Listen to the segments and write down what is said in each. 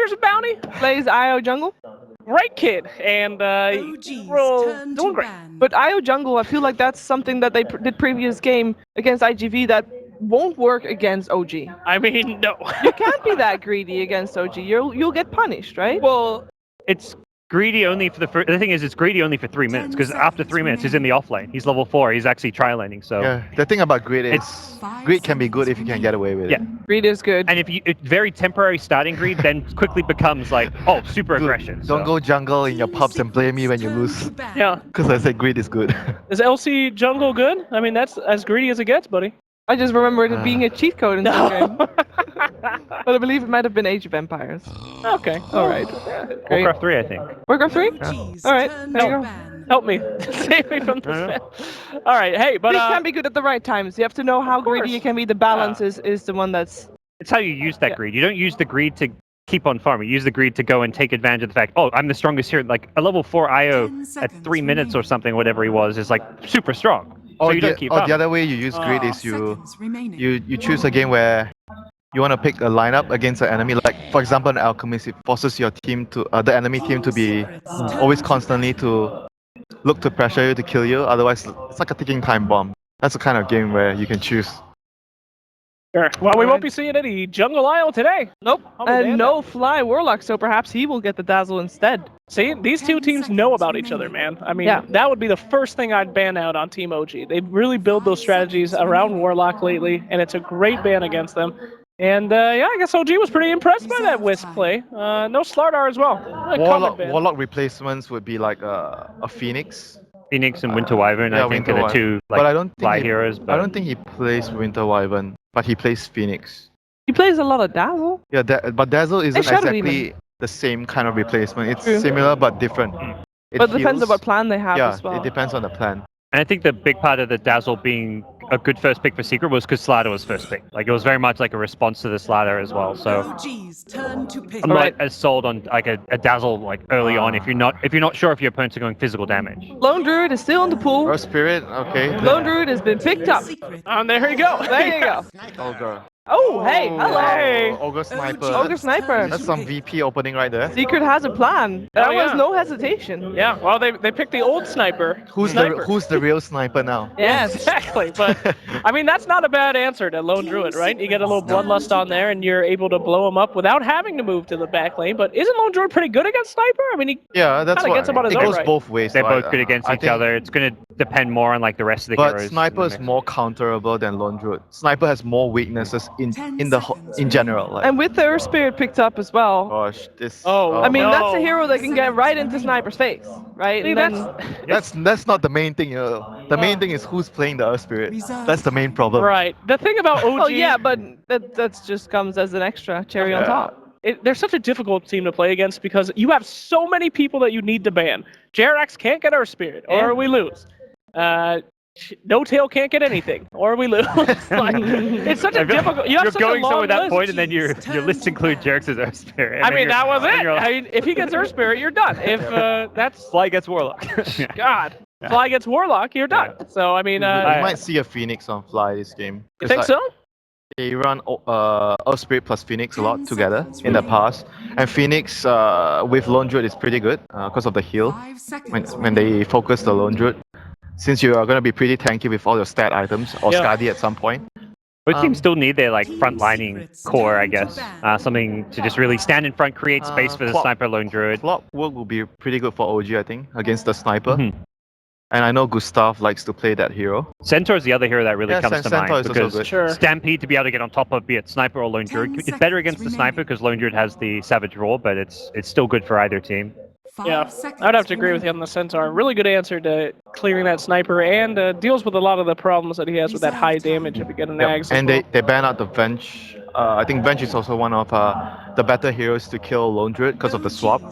Warriors of Bounty. Plays IO jungle. Great kid, and doing great. But IO jungle, I feel like that's something that they did previous game against IGV that won't work against OG. I mean, no. You can't be that greedy against OG. You'll get punished, right? Well, it's greedy only for the thing is it's greedy only for 3 minutes, because after 3 minutes he's in the offlane. He's level 4. He's actually tri-laning. So yeah, the thing about greed is greed can be good if you can get away with it. Yeah, greed is good. and if you very temporary starting greed, then quickly becomes like, oh, super aggression. Don't go jungle in your pubs and blame me when you lose. Yeah. Because I said greed is good. Is LC jungle good? I mean, that's as greedy as it gets, buddy. I just remembered it being a cheat code in some game. But I believe it might have been Age of Empires. Okay. All right. Great. Warcraft 3, I think. Warcraft 3? All right. There you go. Help me. Save me from this. All right. Hey, but It can be good at the right times. You have to know how greedy you can be. The balance is the one that's... It's how you use that greed. You don't use the greed to keep on farming. You use the greed to go and take advantage of the fact, oh, I'm the strongest here. Like a level 4 IO at 3 minutes or something, whatever he was, is like super strong. So you don't keep up. The other way you use greed is you choose a game where you want to pick a lineup against an enemy. Like for example, an Alchemist, it forces your team to the enemy team to be always constantly to look to pressure you to kill you. Otherwise, it's like a ticking time bomb. That's the kind of game where you can choose. Sure. Well, we won't be seeing any jungle isle today. Nope. And no fly warlock, so perhaps he will get the dazzle instead. See, these two teams know about each other, man. I mean, that would be the first thing I'd ban out on Team OG. They really build those strategies around Warlock lately, and it's a great ban against them. And yeah, I guess OG was pretty impressed by that Wisp play. No Starladder as well. Warlock replacements would be like a Phoenix. Phoenix and Winter Wyvern, I think, are the two fly heroes. I don't think he plays Winter Wyvern, but he plays Phoenix. He plays a lot of Dazzle. Yeah, but Dazzle isn't exactly the same kind of replacement. It's similar but different. But it depends on what plan they have as well. Yeah, it depends on the plan. And I think the big part of the Dazzle being a good first pick for Secret was because Slarder was first pick. Like, it was very much like a response to the Slarder as well. So I'm not as sold on like a Dazzle like early on if you're not sure if your opponents are going physical damage. Lone Druid is still in the pool. Earth Spirit, okay. Lone Druid has been picked up. And there you go. There you go. Ogre. Oh, hey, hello. Ogre Sniper. Ogre Sniper. That's some VP opening right there. Secret has a plan. There was no hesitation. Yeah, well, they picked the old sniper. Who's the real sniper now? Yes, exactly. But I mean, that's not a bad answer to Lone Druid, right? You get a little Bloodlust on there, and you're able to blow him up without having to move to the back lane. But isn't Lone Druid pretty good against sniper? I mean, he that's gets him on his it own goes right. both ways. They're both good against each other. It's going to depend more on like the rest of the heroes. But sniper is more counterable than Lone Druid. Sniper has more weaknesses in general. Like. And with the Earth Spirit picked up as well. Gosh, this. I mean, that's a hero that can get right into Sniper's face, right? See, that's not the main thing. The main thing is who's playing the Earth Spirit. That's the main problem. Right. The thing about OG. Oh yeah, but that just comes as an extra cherry on top. They're such a difficult team to play against because you have so many people that you need to ban. Jerax can't get Earth Spirit, or we lose. No Tail can't get anything, or we lose. Like, it's such a difficult. You're going somewhere at that list. Point, and then your list includes Jerax's Earth Spirit. I mean, that was it. I mean, if he gets Earth Spirit, you're done. If that's Fly gets Warlock. God, Fly gets Warlock, you're done. So I mean, you might see a Phoenix on Fly this game. You think so? They run Earth Spirit plus Phoenix a lot together in the past, and Phoenix with Lone Druid is pretty good because of the heal when they focus the Lone Druid. Since you are going to be pretty tanky with all your stat items, or Skadi at some point. Both teams still need their like front-lining core, I guess. Something to just really stand in front, create space for the Sniper Lone Druid. Clockwork will be pretty good for OG, I think, against the Sniper. And I know Gustav likes to play that hero. Centaur is the other hero that really comes to mind. Is because also good. Stampede to be able to get on top of, be it Sniper or Lone Druid. It's better against the Sniper because Lone Druid has the Savage Roar, but it's still good for either team. Yeah, I'd have to agree with you on the Centaur. Really good answer to clearing that sniper and deals with a lot of the problems that he has with that high damage if you get an Ags. And they ban out the Venge. I think Venge is also one of the better heroes to kill Lone Druid because of the swap.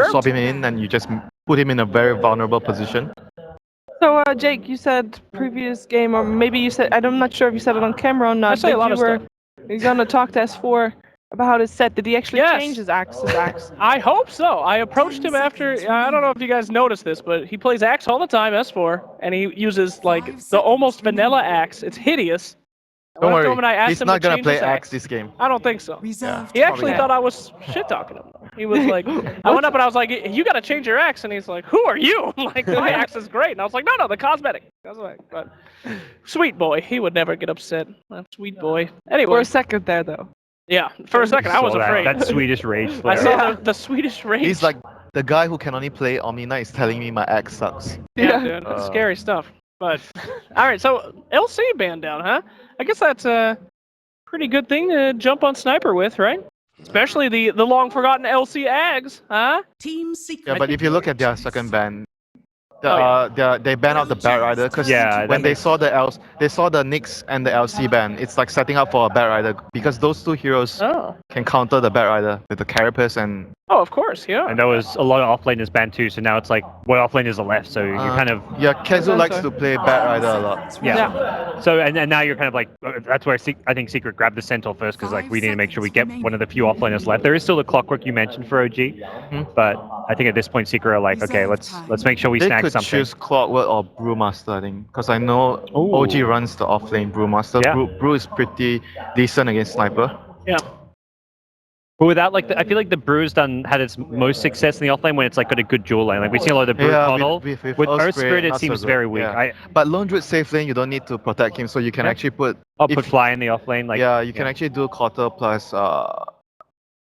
Swap him in and you just put him in a very vulnerable position. So, Jake, you said previous game, or maybe you said, I'm not sure if you said it on camera or not, I say a lot of stuff. You're going to talk to S4 about how it's set. Did he actually change his axe? I hope so. I approached him after, I don't know if you guys noticed this, but he plays axe all the time, S4, and he uses like the almost vanilla axe. It's hideous. I Don't went up to worry, him and I asked he's him not to gonna change play his Axe this game. I don't think so. Reserved He actually Probably thought I was shit talking him. He was like, I went up and I was like, you got to change your axe, and he's like, who are you? I'm like, my axe is great, and I was like, no, the cosmetic. But sweet boy, he would never get upset. That sweet boy. For Anyway, a second there, though. yeah, for a second I was Saw that- afraid. That Swedish rage I flare. saw the Swedish rage. He's like the guy who can only play Omni Knight is telling me my Axe sucks. Yeah, dude, that's scary stuff. But all right, so LC banned down, huh? I guess that's a pretty good thing to jump on Sniper with, right? Especially the long forgotten LC Ags, huh? Team secret. Yeah, but if you look at their second ban, Oh, they ban out the Bat Rider because Yeah, when that they saw the Nyx and the LC ban, it's like setting up for a Bat Rider because those two heroes Oh. can counter the Bat Rider with the Carapace and Oh, of course, yeah. And there was a lot of offlaners banned too, so now it's like, what offlaners are left? So you're kind of yeah, Kezu likes to play Bat Rider a lot. yeah. So and now you're kind of like that's where I think Secret grabbed the Centaur first because like we need to make sure we get one of the few offlaners left. There is still the Clockwork you mentioned for OG, but I think at this point Secret are like, okay, let's make sure we They snag could something. choose Clockwork or Brewmaster, I think, because I know OG runs the offlane Brewmaster. Yeah. Brew is pretty decent against Sniper. Yeah. But without like, I feel like the Brew's had its most success in the offlane when it's like got a good dual lane. Like we see a lot of the Brew Coddle. with With Earth Earth Spirit, it not so seems good. very weak. Yeah. But Lone Druid safe lane, you don't need to protect him, so you can actually put. I'll if- put Fly in the offlane. Like yeah, you can actually do Quarter plus a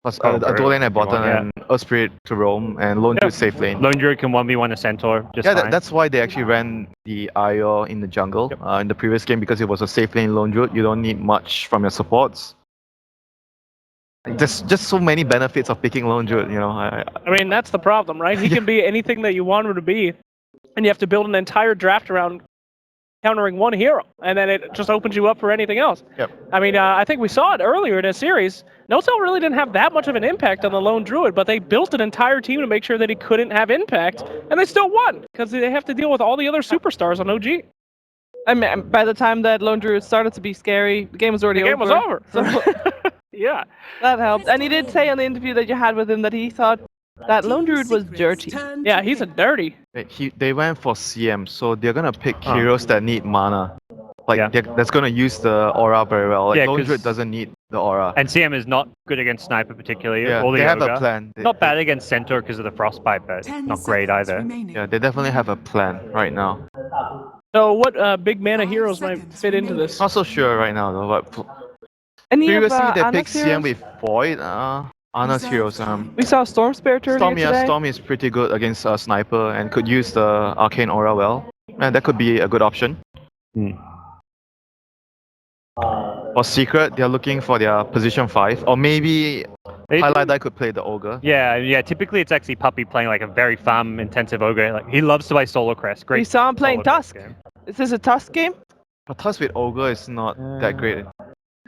Brew, dual lane at if you want, bottom yeah. and Earth Spirit to roam and Lone Druid safe lane. Lone Druid can 1v1 a Centaur. Just Yeah, fine. that's why they actually ran the IO in the jungle in the previous game because it was a safe lane Lone Druid. You don't need much from your supports. There's just so many benefits of picking Lone Druid, you know. I mean, that's the problem, right? He can be anything that you want him to be, and you have to build an entire draft around countering one hero, and then it just opens you up for anything else. Yep. I mean, I think we saw it earlier in a series. No-Cell really didn't have that much of an impact on the Lone Druid, but they built an entire team to make sure that he couldn't have impact, and they still won, because they have to deal with all the other superstars on OG. I mean, by the time that Lone Druid started to be scary, the game was already The over. game was over. So Yeah. that helped. And he did say on the interview that you had with him that he thought that Lone Druid was dirty. Yeah, he's a dirty. They went for CM, so they're gonna pick heroes that need mana. Like Yeah. that's gonna use the aura very well. Like Yeah, Lone 'cause- Druid doesn't need the aura. And CM is not good against Sniper particularly. Yeah, or the they have Ogre. a plan. Not bad against Centaur because of the Frostbite, but not great either. Yeah, they definitely have a plan right now. So what big mana heroes might fit into this? Not so sure right now though, but Any of previously they Anna's picked CM heroes? with Void. Anna's heroes. We saw Storm Spirit earlier Storm, yeah, today. Storm is pretty good against Sniper and could use the Arcane Aura well. And that could be a good option. For Secret, they're looking for their position 5, or maybe Highlight could play the Ogre. Yeah. Typically, it's actually Puppy playing like a very farm-intensive Ogre. Like he loves to play Solar Crest. Great. We saw him playing Solar Crest Tusk. game. Is this a Tusk game? But Tusk with Ogre is not that great.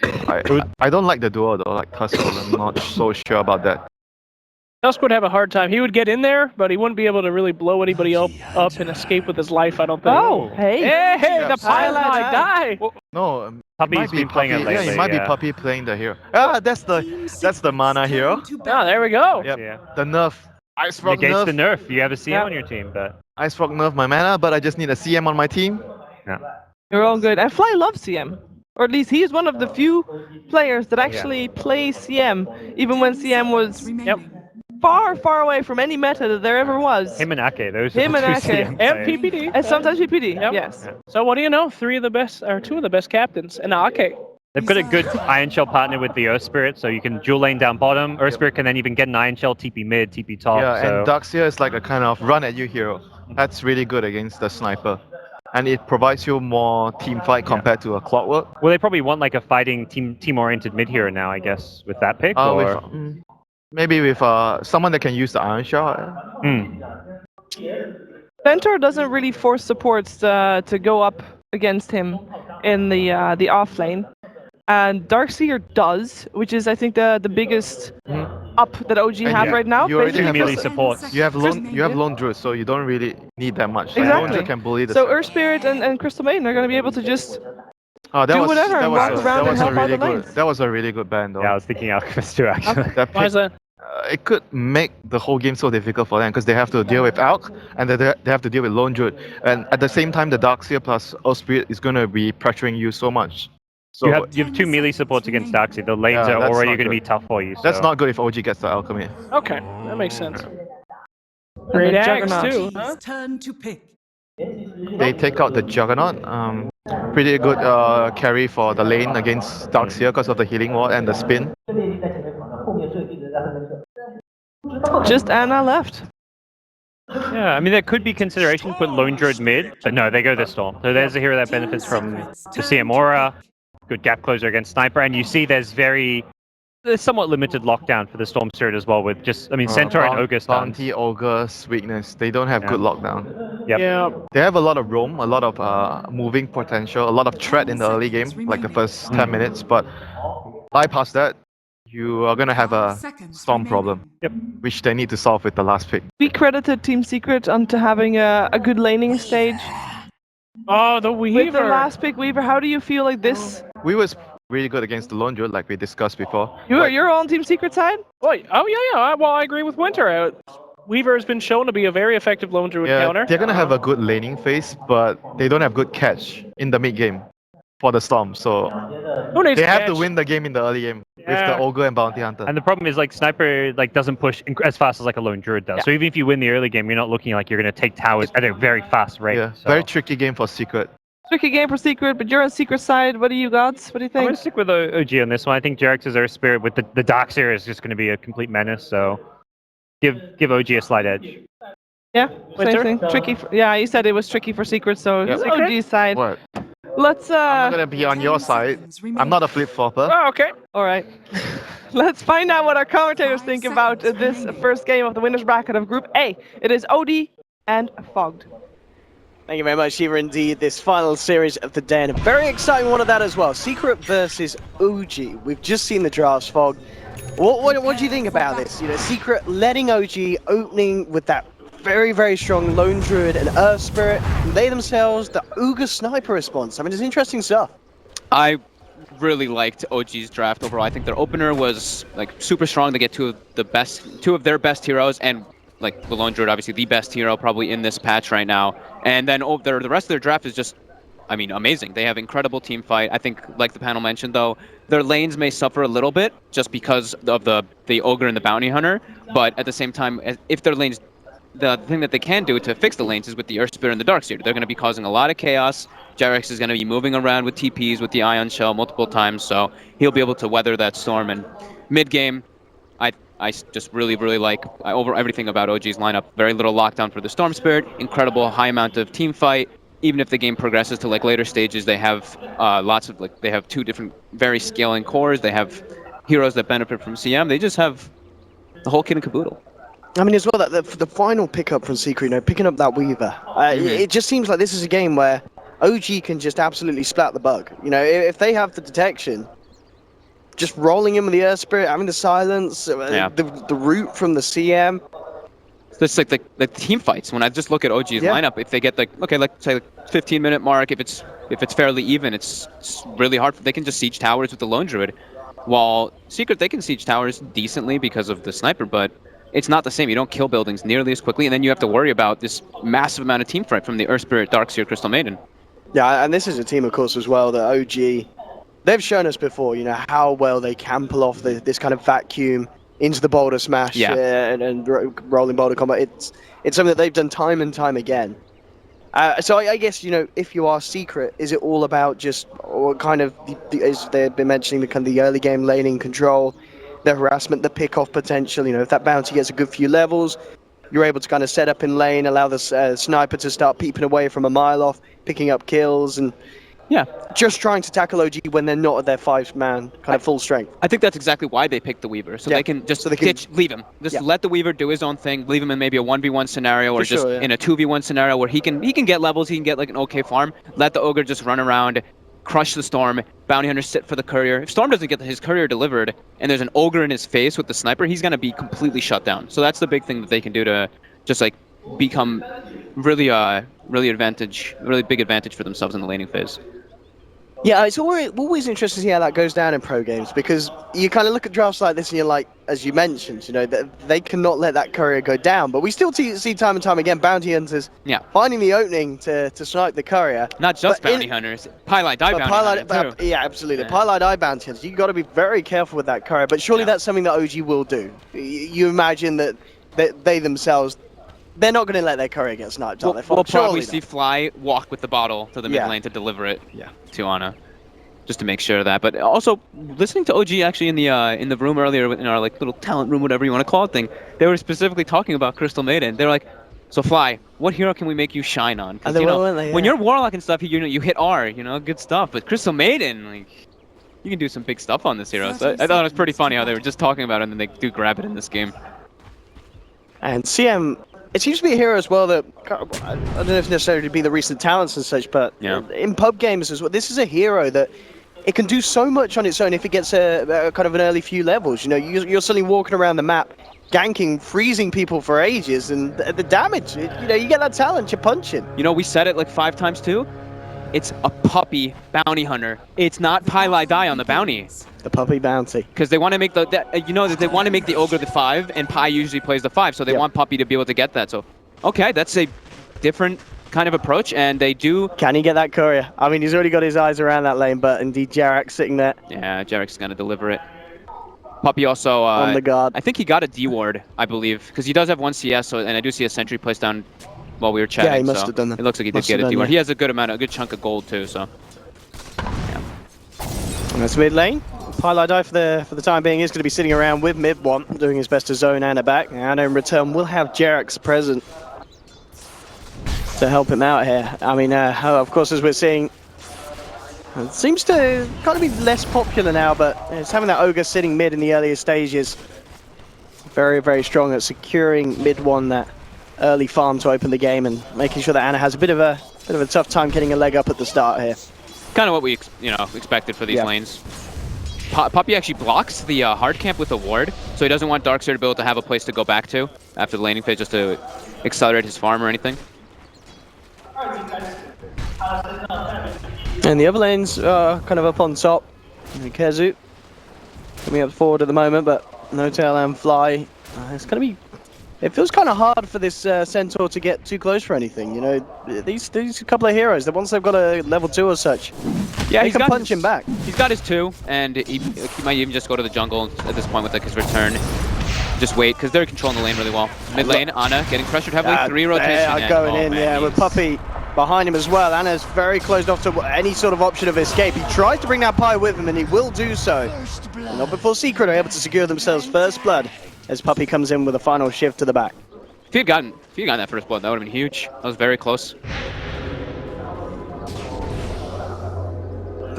I don't like the duo though, like Tusk. I'm not so sure about that. Tusk would have a hard time. He would get in there, but he wouldn't be able to really blow anybody up and escape with his life, I don't think. Oh, hey. Hey, Yeah, the pilot Highlight die! No, Puppy's might be been playing it Puppy. Yeah, lately, it might be yeah. Puppy playing the hero. That's the mana hero. Ah, there we go. Yep. Yeah. The nerf. Ice Rock Negates nerf. the nerf. You have a CM Yeah. on your team, but Ice Rock nerf my mana, but I just need a CM on my team. You're all good. And Fly loves CM. Or at least he's one of the few players that actually plays CM, even when CM was far, far away from any meta that there ever was. him and Ake, those Him are the and two Ake. CM And players. PPD. And sometimes PPD, Yep. yes. So what do you know? Two of the best captains. And Ake. They've got a good Iron Shell partner with the Earth Spirit, so you can dual lane down bottom. Earth Spirit can then even get an Iron Shell, TP mid, TP top. Yeah, so. and Darkseer is like a kind of run at you hero. That's really good against the Sniper. And it provides you more team fight compared to a Clockwork. Well, they probably want like a fighting team-oriented mid hero now, I guess, with that pick. Or... Maybe with someone that can use the Iron Shell. Centaur doesn't really force supports to go up against him in the off lane. And Darkseer does, which is I think the biggest up that OG have right now. You already Two have melee a- supports. You have Lone Druid, so you don't really need that much. Like, Lone Exactly. Druid can bully the So side. Earth Spirit and Crystal Maiden are going to be able to just Oh, do whatever and walk around and help out the lanes. That was a really good ban though. Yeah, I was thinking Alchemist too, actually. That Why is pick, that? it could make the whole game so difficult for them because they have to deal with Alch and they have to deal with Lone Druid. And at the same time, the Darkseer plus Earth Spirit is going to be pressuring you so much. So you have 2 melee supports against Darkseid. The lanes Yeah, are that's already not going to be good. tough for you. So. that's not good if OG gets the Alchemy. Okay, that makes sense. And Great the axe Juggernaut. too, huh? Turn to pick. They take out the Juggernaut. Pretty good carry for the lane against Darkseer because of the healing ward and the spin. Just Anna left. Yeah, I mean, there could be consideration to put Lone Druid mid, but no, they go this Storm. So there's a hero that benefits from the CM Aura, good gap closer against Sniper, and you see there's somewhat limited lockdown for the Storm Spirit as well with just, I mean, Centaur and Ogre stuns. Bounty, Ogre's weakness. They don't have good lockdown. Yep. Yeah. They have a lot of roam, a lot of moving potential, a lot of threat in the early game, like the first 10 minutes, but bypass that, you are going to have a Storm problem, which they need to solve with the last pick. We credited Team Secret onto having a good laning stage. Oh, the Weaver. With the last pick, Weaver, how do you feel like this? We was really good against the Lone Druid, like we discussed before. You're on Team Secret side? Wait, oh yeah. Well, I agree with Winter. Weaver has been shown to be a very effective Lone Druid counter. They're going to have a good laning phase, but they don't have good catch in the mid game for the Storm, so they have to win the game in the early game with the Ogre and Bounty Hunter. And the problem is, like, Sniper doesn't push as fast as like a Lone Druid does. So even if you win the early game, you're not looking like you're going to take towers at a very fast rate. Yeah, so. very tricky game for Secret. Tricky game for Secret, but you're on Secret side. What do you got? What do you I'm think? going to stick with OG on this one. I think Jerax's Earth Spirit with the Darkseer is just going to be a complete menace, so give OG a slight edge. Yeah, Winter? same thing. Tricky. Yeah, you said it was tricky for Secret, so it's OG side. What? Let's I'm gonna be on your side. I'm not a flip-flopper. Oh, okay. All right. Let's find out what our commentators think about this first game of the winners bracket of Group A. It is OD and Fogged. Thank you very much, Shiva. Indeed, this final series of the day, and a very exciting one of that as well. Secret versus OG. We've just seen the drafts, Fog. What do you think about this? You know, Secret letting OG opening with that very, very strong Lone Druid and Earth Spirit. They themselves, the Ogre Sniper response. I mean, it's interesting stuff. I really liked OG's draft overall. I think their opener was like super strong to get two of their best heroes, and like the Lone Druid, obviously the best hero probably in this patch right now. And then the rest of their draft is just, I mean, amazing. They have incredible team fight. I think, like the panel mentioned, though, their lanes may suffer a little bit just because of the Ogre and the Bounty Hunter. But at the same time, if their lanes, the thing that they can do to fix the lanes is with the Earth Spirit and the Darkseer. They're going to be causing a lot of chaos. Jerax is going to be moving around with TPs with the Ion Shell multiple times, so he'll be able to weather that storm. And mid-game, I just really, really like over everything about OG's lineup. Very little lockdown for the Storm Spirit, incredible high amount of team fight. Even if the game progresses to like later stages, they have they have two different very scaling cores. They have heroes that benefit from CM. They just have the whole kit and caboodle. I mean, as well, that the final pickup from Secret, you know, picking up that Weaver. It just seems like this is a game where OG can just absolutely splat the bug. You know, if they have the detection, just rolling in with the Earth Spirit, having the silence, the root from the CM. It's like the team fights. When I just look at OG's lineup, if they get like, okay, let's say like 15-minute mark, if it's fairly even, it's really hard. They can just siege towers with the Lone Druid. While Secret, they can siege towers decently because of the Sniper, but it's not the same. You don't kill buildings nearly as quickly, and then you have to worry about this massive amount of team fight from the Earth Spirit, Darkseer, Crystal Maiden. Yeah, and this is a team, of course, as well, that OG, they've shown us before, you know, how well they can pull off this kind of vacuum into the boulder smash and rolling boulder combat. It's something that they've done time and time again. So I guess, you know, if you are Secret, is it all about just kind of, as they've been mentioning, the early game laning control, the harassment, the pick-off potential? You know, if that bounty gets a good few levels, you're able to kind of set up in lane, allow the sniper to start peeping away from a mile off, picking up kills, and just trying to tackle OG when they're not at their 5-man kind of full strength. I think that's exactly why they picked the Weaver, so they can just leave him. Just let the Weaver do his own thing, leave him in maybe a 1v1 scenario or in a 2v1 scenario where he can get levels, he can get like an okay farm, let the Ogre just run around, crush the Storm, Bounty Hunter sit for the Courier. If Storm doesn't get his Courier delivered and there's an Ogre in his face with the Sniper, he's going to be completely shut down. So that's the big thing that they can do to just like become really big advantage for themselves in the laning phase. Yeah, it's always interesting to see how that goes down in pro games, because you kind of look at drafts like this and you're like, as you mentioned, you know, they cannot let that courier go down. But we still see time and time again bounty hunters finding the opening to snipe the courier. Not just bounty hunters, Pylite Die bounty hunters too. Yeah, absolutely. Yeah. Pylite Die bounty hunters. You've got to be very careful with that courier. But surely that's something that OG will do. You imagine that they themselves, they're not going to let their courier get sniped. We'll probably see Fly walk with the bottle to the mid lane to deliver it to Ana, just to make sure of that. But also, listening to OG actually in the room earlier, in our like little talent room, whatever you want to call it thing, they were specifically talking about Crystal Maiden. They're like, so Fly, what hero can we make you shine on? Because when you're Warlock and stuff, you hit R, good stuff. But Crystal Maiden, like, you can do some big stuff on this hero. So I thought it was pretty funny how they were just talking about it and then they do grab it in this game. And CM, it seems to be a hero as well that, I don't know if necessarily to be the recent talents and such, but in pub games as well, this is a hero that it can do so much on its own if it gets a kind of an early few levels. You're suddenly walking around the map, ganking, freezing people for ages, and the damage, you get that talent, you're punching. We said it like 5 times too. It's a puppy bounty hunter. It's not Pylite Die on the bounty. The puppy bounty. Because they want to make they want to make the ogre the 5, and Pi usually plays the 5, so they want Puppy to be able to get that. So, okay, that's a different kind of approach, and they do. Can he get that courier? I mean, he's already got his eyes around that lane, but indeed, Jarek sitting there. Yeah, Jarek's gonna deliver it. Puppy also on the guard. I think he got a D ward, I believe, because he does have 1 CS. And I do see a sentry placed down while we were chatting. Yeah, he must have done that. It looks like he did get a D ward. He has a good chunk of gold too. So. Yeah. And that's mid lane. Pylite Die for the time being is going to be sitting around with mid one, doing his best to zone Ana back. And in return, we'll have Jarek's present to help him out here. I mean, of course, as we're seeing, it seems to kind of be less popular now, but it's having that ogre sitting mid in the earlier stages. Very, very strong at securing mid one, that early farm to open the game, and making sure that Ana has a bit of a tough time getting a leg up at the start here. Kind of what we expected for these lanes. Puppy actually blocks the hard camp with a ward, so he doesn't want Darkseer to be able to have a place to go back to after the laning phase, just to accelerate his farm or anything. And the other lanes are kind of up on top. Kezu coming up forward at the moment, but no tail and Fly. It's going to be. It feels kind of hard for this Centaur to get too close for anything. These couple of heroes, that once they've got a level 2 or such, he can punch him back. He's got his 2, and he might even just go to the jungle at this point with his return. Just wait, because they're controlling the lane really well. Mid lane, Ana getting pressured heavily, 3 rotation. They are going in, with Puppy behind him as well. Ana's very closed off to any sort of option of escape. He tries to bring that Pi with him, and he will do so. Not before Secret are able to secure themselves first blood, as Puppy comes in with a final shift to the back. If you had gotten that first blood, that would have been huge. That was very close.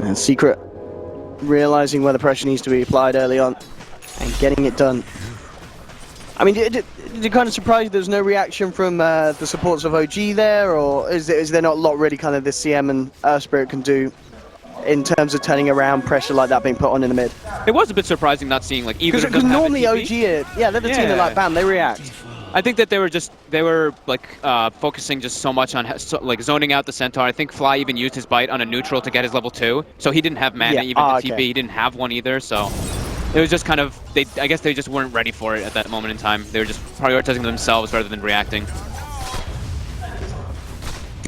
And Secret realizing where the pressure needs to be applied early on and getting it done. I mean, did it kind of surprise you there's no reaction from the supports of OG there, or is there not a lot really kind of this CM and Earth Spirit can do in terms of turning around pressure like that being put on in the mid? It was a bit surprising not seeing like either. Because normally OG, they're the team that like bam, they react. I think that they were focusing just so much on like zoning out the Centaur. I think Fly even used his bite on a neutral to get his level 2, so he didn't have mana even to TP. He didn't have one either, so it was just kind of I guess they just weren't ready for it at that moment in time. They were just prioritizing themselves rather than reacting.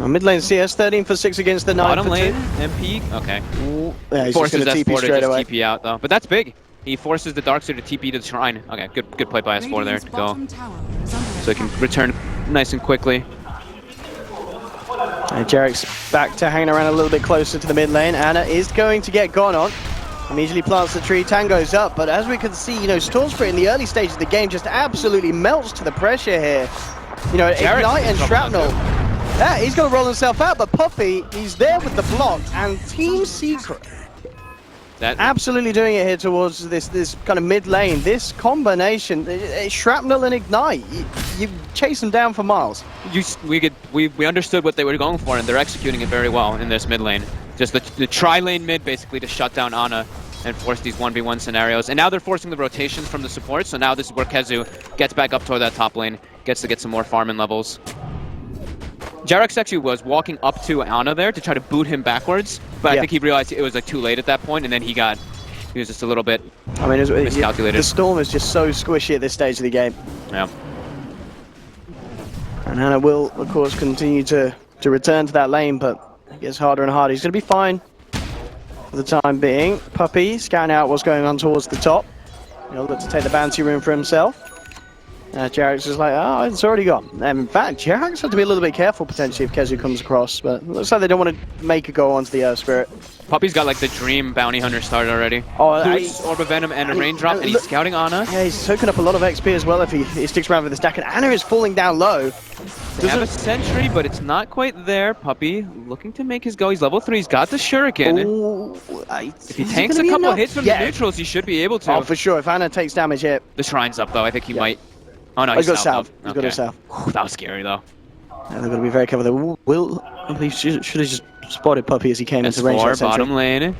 Mid lane CS 13 for 6 against the 9 Bottom for 2. lane MP. Okay. Yeah, he's forces just S4 to just away. TP out though, but that's big. He forces the Darkseer to TP to the shrine. Okay, good play by S4 there to go, so he can return nice and quickly. And Jarek's back to hanging around a little bit closer to the mid lane. Ana is going to get gone on. Immediately plants the tree, Tango's up, but as we can see, Storm Spirit in the early stages of the game just absolutely melts to the pressure here. Ignite and Shrapnel. Yeah, he's going to roll himself out, but Puppy, he's there with the block, and Team Secret absolutely doing it here towards this kind of mid lane. This combination, Shrapnel and Ignite, you chase them down for miles. We understood what they were going for, and they're executing it very well in this mid lane. Just the tri-lane mid basically to shut down Ana and force these 1v1 scenarios. And now they're forcing the rotations from the support, so now this is where Kezu gets back up toward that top lane, gets to get some more farming levels. Jarex actually was walking up to Ana there to try to boot him backwards, but I think he realized it was like too late at that point, and then he was just a little bit miscalculated. The Storm is just so squishy at this stage of the game. Yeah. And Ana will, of course, continue to return to that lane, but it gets harder and harder. He's going to be fine for the time being. Puppey scouting out what's going on towards the top. He'll look to take the bounty room for himself. Jarex is like, oh, it's already gone. In fact, Jarex has to be a little bit careful potentially if Kezu comes across, but it looks like they don't want to make a go onto the Earth Spirit. Puppey's got like the dream bounty hunter started already. Oh, Orb of Venom and a raindrop, and he's scouting Ana. Yeah, he's soaking up a lot of XP as well if he sticks around with the stack, and Ana is falling down low. They have a sentry, but it's not quite there. Puppey looking to make his go. He's level 3. He's got the shuriken. Ooh, if he tanks a couple hits from the neutrals, he should be able to. Oh, for sure. If Ana takes damage here. The shrine's up, though. I think he might. Oh, no, he's got south. He's got it south. That was scary, though. Yeah, they've got to be very careful. He should have just spotted Puppey as he came into range. S4, bottom lane.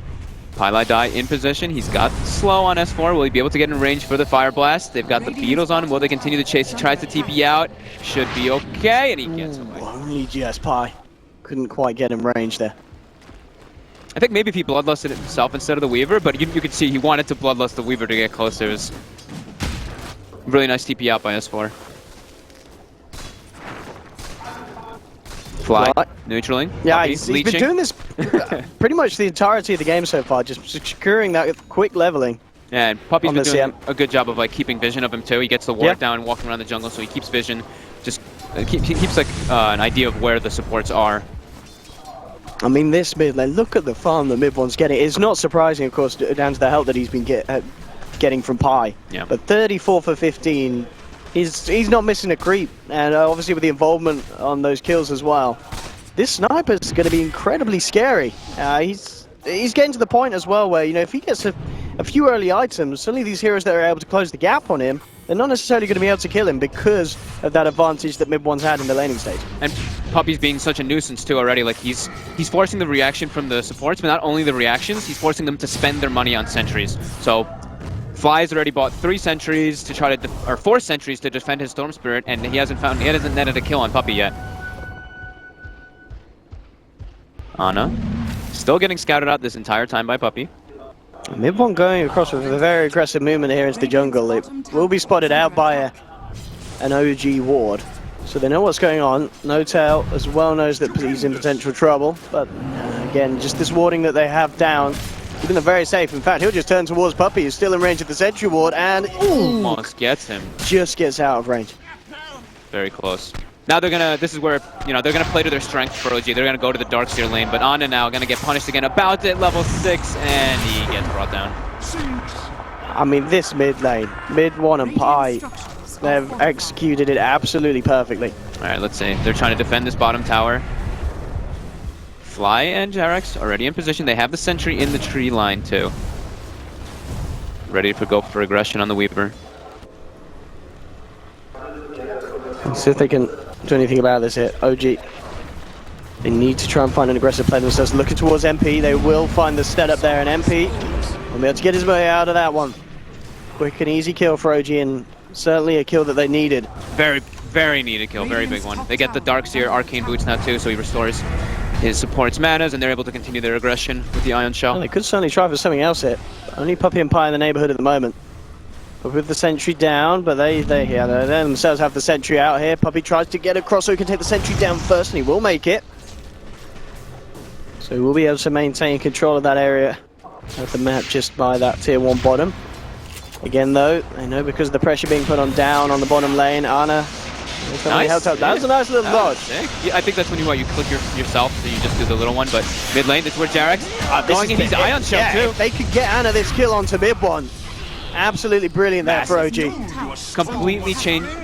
Pylai Die in position. He's got slow on S4. Will he be able to get in range for the Fire Blast? They've got the Beetles on him. Will they continue the chase? He tries to TP out. Should be okay, and he gets away. Only just Pi. Couldn't quite get in range there. I think maybe if he bloodlusted it himself instead of the Weaver, but you could see he wanted to bloodlust the Weaver to get closer. It was really nice TP out by S4. Fly, neutraling. Yeah, he's been doing this pretty much the entirety of the game so far, just securing that quick leveling. Yeah, and Puppey's been doing a good job of like keeping vision of him too. He gets the ward down and walking around the jungle, so he keeps vision. Just he keeps like an idea of where the supports are. I mean, this mid lane, look at the farm the mid one's getting. It's not surprising, of course, down to the help that he's been getting from Pi. Yeah. But 34 for 15. He's not missing a creep, and obviously with the involvement on those kills as well. This sniper is going to be incredibly scary. He's getting to the point as well where, you know, if he gets a few early items, suddenly these heroes that are able to close the gap on him, they're not necessarily going to be able to kill him because of that advantage that mid one's had in the laning stage. And Puppey's being such a nuisance too already. Like he's forcing the reaction from the supports, but not only the reactions, he's forcing them to spend their money on sentries. So Fly's already bought 3 sentries to try to, or 4 sentries to defend his Storm Spirit, and he hasn't netted a kill on Puppey yet. Ana, still getting scouted out this entire time by Puppey. Mid one going across with a very aggressive movement here into the jungle. It will be spotted out by an OG ward, so they know what's going on. No Tail as well knows that he's in potential trouble, but again, just this warding that they have down, keeping them very safe. In fact, he'll just turn towards Puppey, who's still in range of the sentry ward, and almost gets him. Just gets out of range. Very close. Now they're gonna, this is where, you know, they're gonna play to their strength for OG. They're gonna go to the Darkseer lane, but Ana now gonna get punished again. About it, level 6, and he gets brought down. I mean, this mid lane, mid one and Pi, they've executed it absolutely perfectly. Alright, let's see. They're trying to defend this bottom tower. Fly and Jarex already in position. They have the sentry in the tree line too. Ready to go for aggression on the Weaver. Let's see if they can do anything about this here. OG, they need to try and find an aggressive play themselves. Looking towards MP, they will find the stead up there, and MP will be able to get his way out of that one. Quick and easy kill for OG, and certainly a kill that they needed. Very, very needed kill, very big one. They get the Darkseer Arcane Boots now too, so he restores his support's manas, and they're able to continue their aggression with the Ion Shell. Well, they could certainly try for something else here. Only Puppey and Pi in the neighborhood at the moment. But with the sentry down, but they themselves have the sentry out here. Puppey tries to get across so he can take the sentry down first, and he will make it. So we'll be able to maintain control of that area of the map just by that tier 1 bottom. Again though, I know because of the pressure being put on down on the bottom lane, Ana nice. Helped out. That was a nice little dodge. Yeah, I think that's when you click yourself, so you just do the little one, but mid lane, this is where Jarex going in, he's Ion Shell too. If they could get Ana this kill onto mid one. Absolutely brilliant there for OG.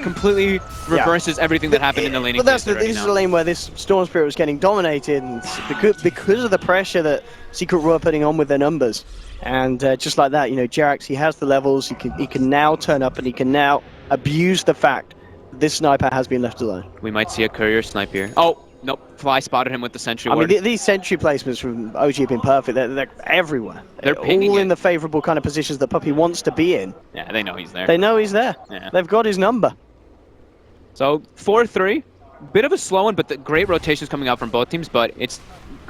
Completely reverses everything that happened in the laning. But this is a lane where this Storm Spirit was getting dominated, and because of the pressure that Secret were putting on with their numbers. And just like that, you know, Jarex, he has the levels, he can now turn up, and he can now abuse the fact that this sniper has been left alone. We might see a courier snipe here. Oh, nope. Fly spotted him with the sentry ward. I mean, these sentry placements from OG have been perfect. They're everywhere. They're all in the favorable kind of positions that Puppey wants to be in. Yeah, they know he's there. They know he's there. Yeah. They've got his number. So 4-3. bit of a slow one, but the great rotations coming out from both teams, but it's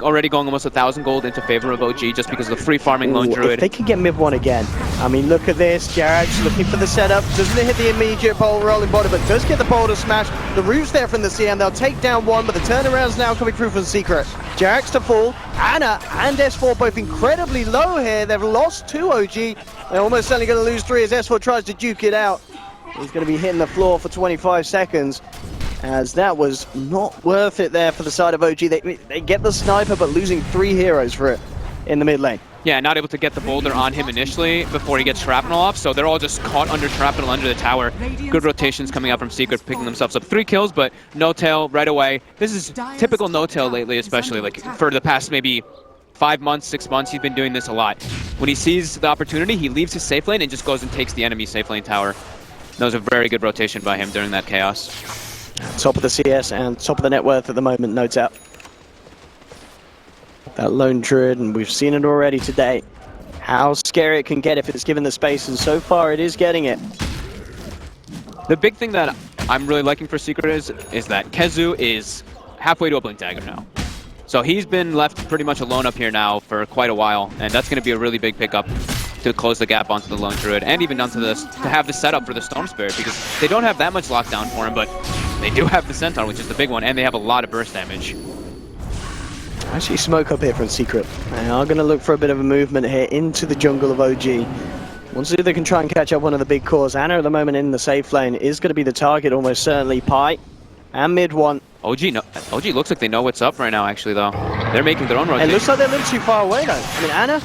already going almost 1,000 gold into favor of OG just because of the free farming lone druid. If they can get mid one again, I mean, look at this. Jarek's looking for the setup. Doesn't hit the immediate rolling boulder, but does get the boulder smash. The roof's there from the CM. They'll take down one, but the turnaround's now coming through from Secret. Jarek's to fall. Ana and S4 both incredibly low here. They've lost 2 OG. They're almost certainly going to lose 3 as S4 tries to duke it out. He's going to be hitting the floor for 25 seconds. As that was not worth it there for the side of OG. They get the sniper, but losing 3 heroes for it in the mid lane. Yeah, not able to get the boulder on him initially before he gets shrapnel off, so they're all just caught under shrapnel under the tower. Good rotations coming out from Secret, picking themselves up 3 kills, but no tail right away. This is typical no tail lately, especially like for the past maybe 5 months, 6 months, he's been doing this a lot. When he sees the opportunity, he leaves his safe lane and just goes and takes the enemy safe lane tower. That was a very good rotation by him during that chaos. Top of the CS and top of the net worth at the moment, no doubt. That lone druid, and we've seen it already today. How scary it can get if it's given the space, and so far it is getting it. The big thing that I'm really liking for Secret is that Kezu is halfway to a Blink Dagger now. So he's been left pretty much alone up here now for quite a while, and that's going to be a really big pickup to close the gap onto the lone druid, and even onto this to have the setup for the Storm Spirit, because they don't have that much lockdown for him, but they do have the Centaur, which is the big one, and they have a lot of burst damage. Actually, smoke up here from Secret. They are going to look for a bit of a movement here into the jungle of OG. Once they can try and catch up one of the big cores. Ana at the moment in the safe lane is going to be the target, almost certainly. Pi and mid one. OG looks like they know what's up right now, actually, though. They're making their own rotation. It looks like they're a little too far away, though. I mean, Ana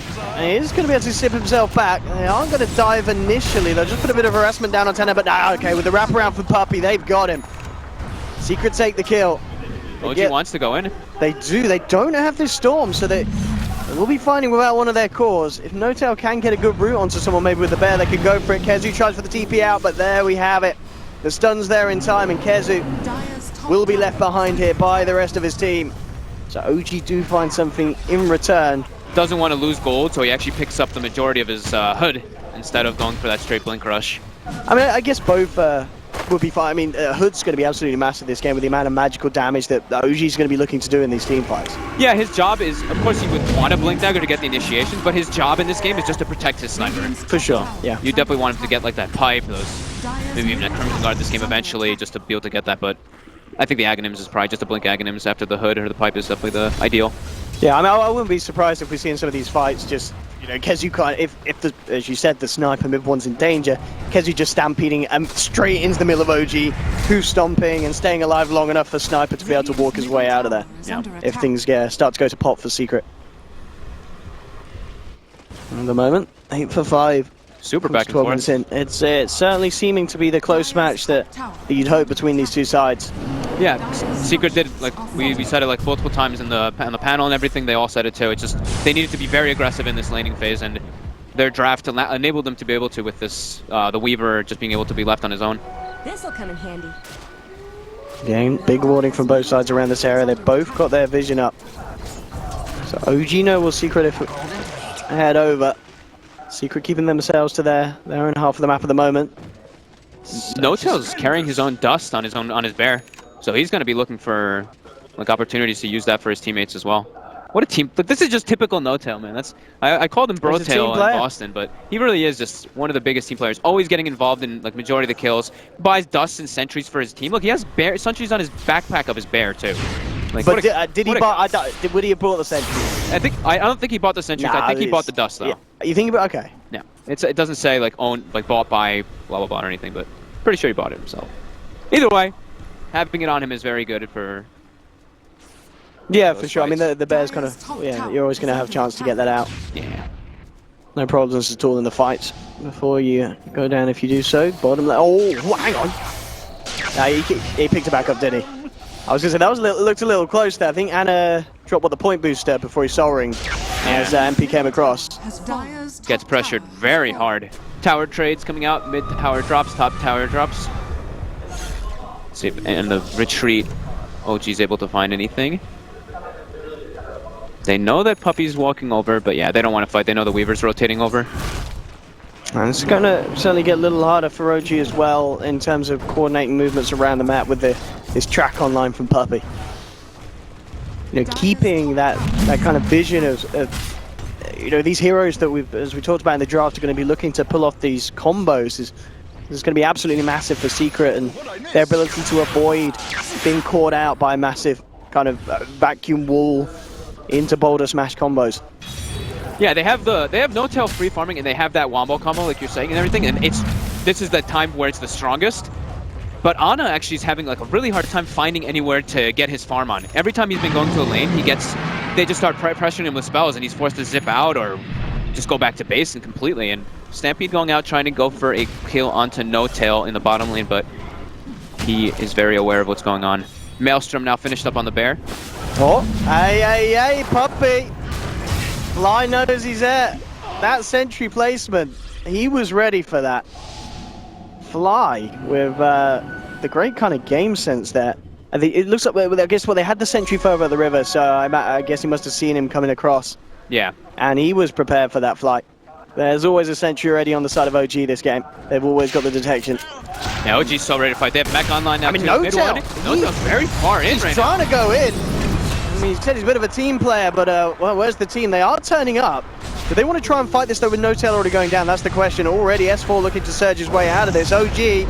is going to be able to sip himself back. They aren't going to dive initially. They'll just put a bit of harassment down on Tenor, but okay, with the wraparound for Puppy, they've got him. Secret take the kill. OG wants to go in. They do. They don't have this storm, so they will be fighting without one of their cores. If No-Tail can get a good route onto someone, maybe with the bear, they can go for it. Kezu tries for the TP out, but there we have it. The stun's there in time, and Kezu will be left behind here by the rest of his team. So OG do find something in return. Doesn't want to lose gold, so he actually picks up the majority of his hood instead of going for that straight blink rush. I mean, I guess both would be fine. I mean, Hood's going to be absolutely massive this game with the amount of magical damage that OG's going to be looking to do in these team fights. Yeah, his job is, of course, he would want a Blink Dagger to get the initiations, but his job in this game is just to protect his sniper. For sure, yeah. You definitely want him to get like that pipe, maybe even a Crimson Guard this game eventually, just to be able to get that, but I think the Aghanims is probably just a Blink Aghanims after the Hood, or the pipe is definitely the ideal. Yeah, I mean, I wouldn't be surprised if we see in some of these fights just, you know, Kezu can't, if the, as you said, the sniper mid one's in danger, Kezu just stampeding straight into the middle of OG, who's stomping and staying alive long enough for Sniper to be able to walk his way out of there. Yeah. If things start to go to pot for Secret. At the moment, 8 for 5. Super back and 12 forth. minutes in. It's certainly seeming to be the close match that you'd hope between these two sides. Yeah, Secret did, like we said it like multiple times on the panel and everything. They all said it too. It's just they needed to be very aggressive in this laning phase, and their draft enabled them to be able to with this the Weaver just being able to be left on his own. This'll come in handy. Again, big warning from both sides around this area. They've both got their vision up. So OG know will Secret if head over. Secret keeping themselves to their own half of the map at the moment. No-Tail's carrying his own dust on his bear, so he's going to be looking for like opportunities to use that for his teammates as well. What a team! But this is just typical No-Tail, man. That's I called him Bro-Tail in Boston, but he really is just one of the biggest team players. Always getting involved in like majority of the kills. Buys dust and sentries for his team. Look, he has bear sentries on his backpack of his bear too. Like, but did he buy? Would he have bought the sentries? I don't think he bought the sentries. Nah, I think he bought the dust though. Yeah. You think about okay? Yeah, it doesn't say like owned, like bought by blah blah blah or anything, but pretty sure he bought it himself. Either way, having it on him is very good for. Yeah, for sure. Fights. I mean, the bear's kind of you're always going to have a chance to get that out. Yeah. No problems at all in the fights. Before you go down, if you do so, bottom left. Oh, hang on. Nah, he picked it back up, didn't he? I was going to say, that was looked a little close there. I think Ana dropped the point booster before he Soul Ring as MP came across. Gets pressured very hard. Tower trades coming out, mid tower drops, top tower drops. Let's see if in the retreat, OG's able to find anything. They know that Puppy's walking over, but yeah, they don't want to fight. They know the Weaver's rotating over. And it's going to certainly get a little harder for OG as well in terms of coordinating movements around the map with the this track online from Puppy. You know, keeping that kind of vision of you know, these heroes that as we talked about in the draft, are going to be looking to pull off these combos is going to be absolutely massive for Secret, and their ability to avoid being caught out by a massive kind of vacuum wall into boulder smash combos. Yeah, they have no-tail free farming, and they have that wombo combo, like you're saying, and everything. And this is the time where it's the strongest. But Ana actually is having like a really hard time finding anywhere to get his farm on. Every time he's been going to a lane, they just start pressuring him with spells, and he's forced to zip out or just go back to base and completely. And Stampede going out trying to go for a kill onto No-Tail in the bottom lane, but he is very aware of what's going on. Maelstrom now finished up on the bear. Oh, hey, Puppy! Fly knows he's there. That sentry placement, he was ready for that. Fly with the great kind of game sense there. I think it looks like, I guess, well, they had the sentry further up the river, so I guess he must have seen him coming across. Yeah. And he was prepared for that flight. There's always a sentry already on the side of OG this game. They've always got the detection. Yeah, OG's so ready to fight. They have mech online now. I mean, No-Tail, No-Tail's very far in right now. He's trying to go in. I mean, he said he's a bit of a team player, but well, where's the team? They are turning up. Do they want to try and fight this though with No-Tail already going down? That's the question. Already S4 looking to surge his way out of this. OG,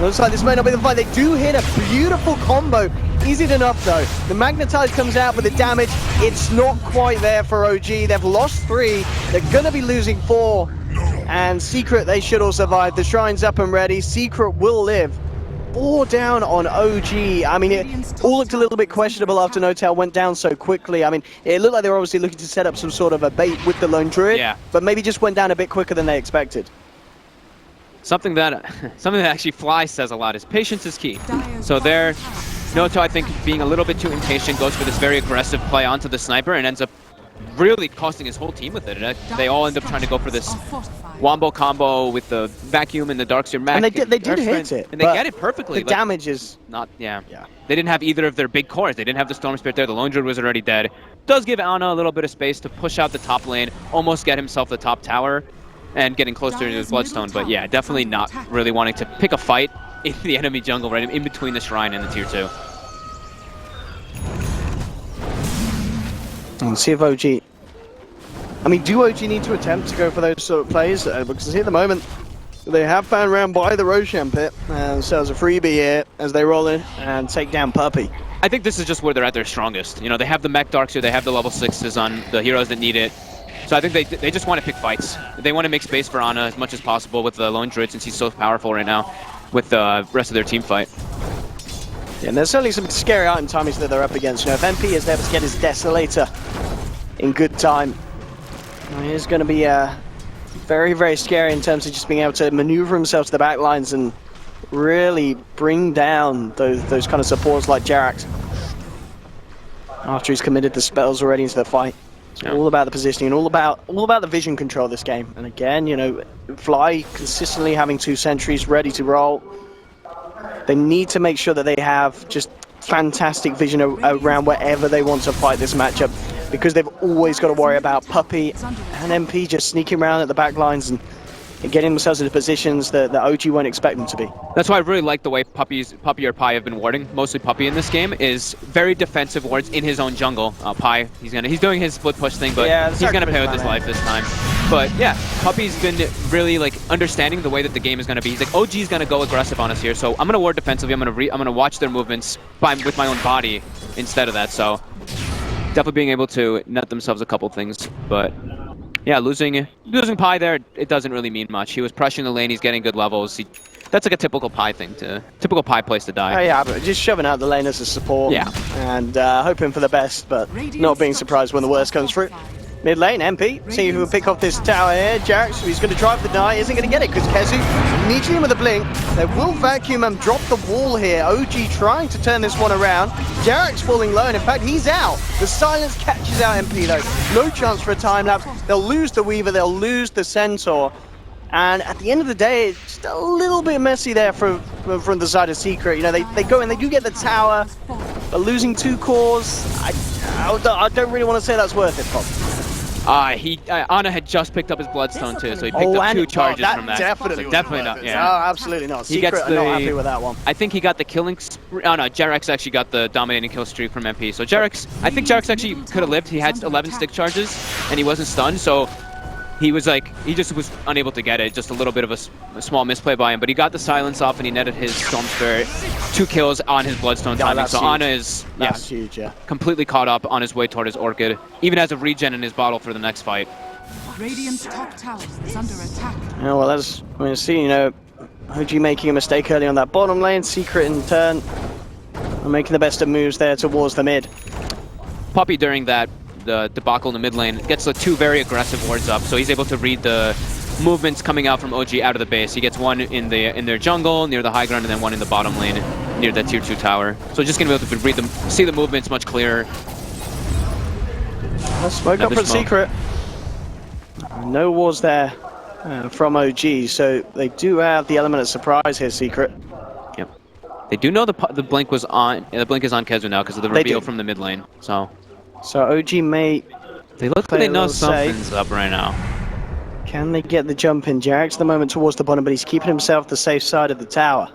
looks like this may not be the fight. They do hit a beautiful combo. Is it enough though? The Magnetize comes out, but the damage, it's not quite there for OG. They've lost 3. They're going to be losing 4. And Secret, they should all survive. The Shrine's up and ready. Secret will live. 4 down on OG. I mean, it all looked a little bit questionable after No-Tail went down so quickly. I mean, it looked like they were obviously looking to set up some sort of a bait with the Lone Druid, but maybe just went down a bit quicker than they expected. Something that actually Fly says a lot is patience is key. So there, No-Tail, I think, being a little bit too impatient, goes for this very aggressive play onto the sniper and ends up really costing his whole team with it. They all end up trying to go for this wombo combo with the vacuum and the Darkseer mech. And they did hit it. And they get it perfectly. The damage is not, yeah. They didn't have either of their big cores. They didn't have the Storm Spirit there. The Lone Druid was already dead. Does give Ana a little bit of space to push out the top lane, almost get himself the top tower, and getting closer to his Bloodstone. But yeah, definitely not really wanting to pick a fight in the enemy jungle, right in between the Shrine and the Tier 2. Let's see if OG... I mean, do OG need to attempt to go for those sort of plays? Because at the moment, they have found round by the Roshan pit, and so as a freebie here as they roll in and take down Puppy. I think this is just where they're at their strongest. You know, they have the mech Darkseer, they have the level 6s on the heroes that need it. So I think they just want to pick fights. They want to make space for Ana as much as possible with the Lone Druid, since he's so powerful right now with the rest of their team fight. Yeah, and there's certainly some scary item timings that they're up against. You know, if MP is there to get his Desolator in good time, it's going to be very, very scary in terms of just being able to maneuver himself to the back lines and really bring down those kind of supports like Jarax. After he's committed the spells already into the fight. It's all about the positioning and all about the vision control of this game. And again, you know, Fly consistently having 2 sentries ready to roll. They need to make sure that they have just fantastic vision around wherever they want to fight this matchup, because they've always got to worry about Puppy and MP just sneaking around at the back lines and getting themselves into positions that OG won't expect them to be. That's why I really like the way Puppy or Pi have been warding. Mostly Puppy in this game is very defensive wards in his own jungle. Pi, he's doing his split push thing, but he's gonna pay with his life this time. But yeah, Puppy's been really like understanding the way that the game is gonna be. He's like, OG's gonna go aggressive on us here, so I'm gonna ward defensively. I'm gonna watch their movements with my own body instead of that. So definitely being able to net themselves a couple things, but. Yeah, losing Pi there, it doesn't really mean much. He was pressuring the lane, he's getting good levels. That's like a typical Pi thing, typical Pi place to die. Oh yeah, but just shoving out the lane as a support. Yeah. And hoping for the best, but not being surprised when the worst comes through. Mid lane, MP, see who will pick off this tower here. Jarax, he's going to drive the die, isn't going to get it, because Kezu meets him with a blink. They will vacuum and drop the wall here. OG trying to turn this one around. Jarax falling low, and in fact, he's out. The silence catches out MP though. No chance for a time lapse. They'll lose the Weaver, they'll lose the Centaur. And at the end of the day, it's just a little bit messy there from the side of Secret. You know, they go and they do get the tower, but losing 2 cores, I don't really want to say that's worth it, Bob. Ana had just picked up his Bloodstone too, so he picked up 2 charges from that. Definitely, so definitely not. Yeah. No, absolutely not. He gets Secret are not happy with that one. I think he got the killing. Oh no, Jarex actually got the dominating kill streak from MP. So Jarex, I think Jarex actually could have lived. He had 11 stick charges, and he wasn't stunned. So he was like, he just was unable to get it. Just a little bit of a small misplay by him, but he got the silence off, and he netted his Storm Spirit 2 kills on his Bloodstone timing. So Ana is huge, completely caught up on his way toward his Orchid. Even has a regen in his bottle for the next fight. Radiant's top tower is under attack. Yeah, well, as we're seeing, you know, OG making a mistake early on that bottom lane. Secret in turn are making the best of moves there towards the mid. Puppy during the debacle in the mid lane gets the 2 very aggressive wards up, so he's able to read the movements coming out from OG out of the base. He gets one in their jungle near the high ground, and then one in the bottom lane near that tier 2 tower. So just gonna be able to read them, see the movements much clearer. Smoke up from Secret. No wars there from OG, so they do have the element of surprise here, Secret. Yep. They do know the blink was on. The blink is on Kezu now because of the reveal from the mid lane. So OG may. They look like they know something's up right now. Can they get the jump in? Jarek's at the moment towards the bottom, but he's keeping himself the safe side of the tower.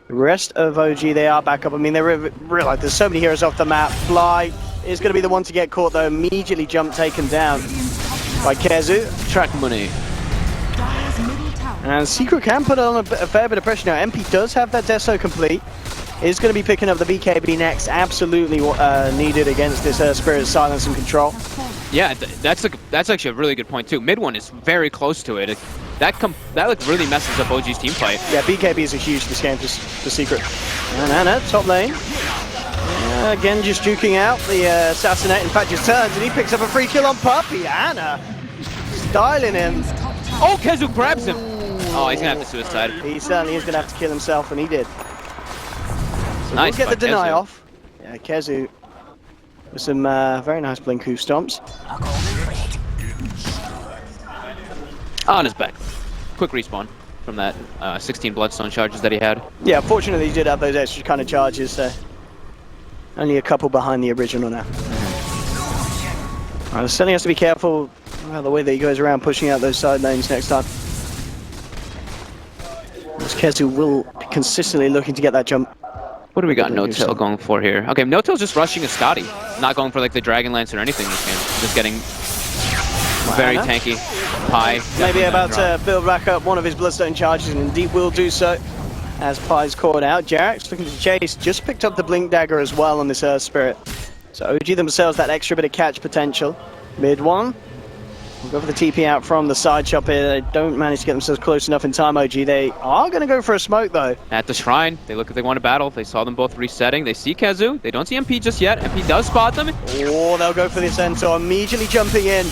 The rest of OG, they are back up. I mean, they realize there's so many heroes off the map. Fly is going to be the one to get caught, though. Immediately jump taken down by Kezu. Track money. And Secret can put on a fair bit of pressure now. MP does have that Deso complete. Is going to be picking up the BKB next. Absolutely needed against this Spirit Silence and Control. Yeah, that's actually a really good point too. Mid one is very close to it. That like really messes up OG's team fight. Yeah, BKB is a huge this game for Secret. And Ana, top lane. Again, just juking out the assassinate. In fact, just turns and he picks up a free kill on Puppy. Ana styling him. Oh, Kezu grabs him. Oh, he's gonna have to suicide. He certainly is gonna have to kill himself, and he did. So nice, we'll get the deny off. Yeah, Kezu with some very nice Blinku stomps. On his back. Quick respawn from that 16 Bloodstone charges that he had. Yeah, fortunately he did have those extra kind of charges, so only a couple behind the original now. Alright, Stenny has to be careful about the way that he goes around pushing out those side lanes next time. As Kezu will be consistently looking to get that jump. What do we got No-Tail going for here? Okay, No-Tail's just rushing a Scotty. Not going for like the Dragon Lance or anything this game. Just getting very tanky. Pi. Maybe about to build back up one of his Bloodstone charges, and indeed will do so. As Pi's caught out. Jarek's looking to chase. Just picked up the Blink Dagger as well on this Earth Spirit. So OG themselves that extra bit of catch potential. Mid one. We'll go for the TP out from the side shop here. They don't manage to get themselves close enough in time, OG. They are going to go for a smoke, though. At the shrine, they look like they want to battle. They saw them both resetting. They see Kezu. They don't see MP just yet. MP does spot them. Oh, they'll go for this end, so immediately jumping in.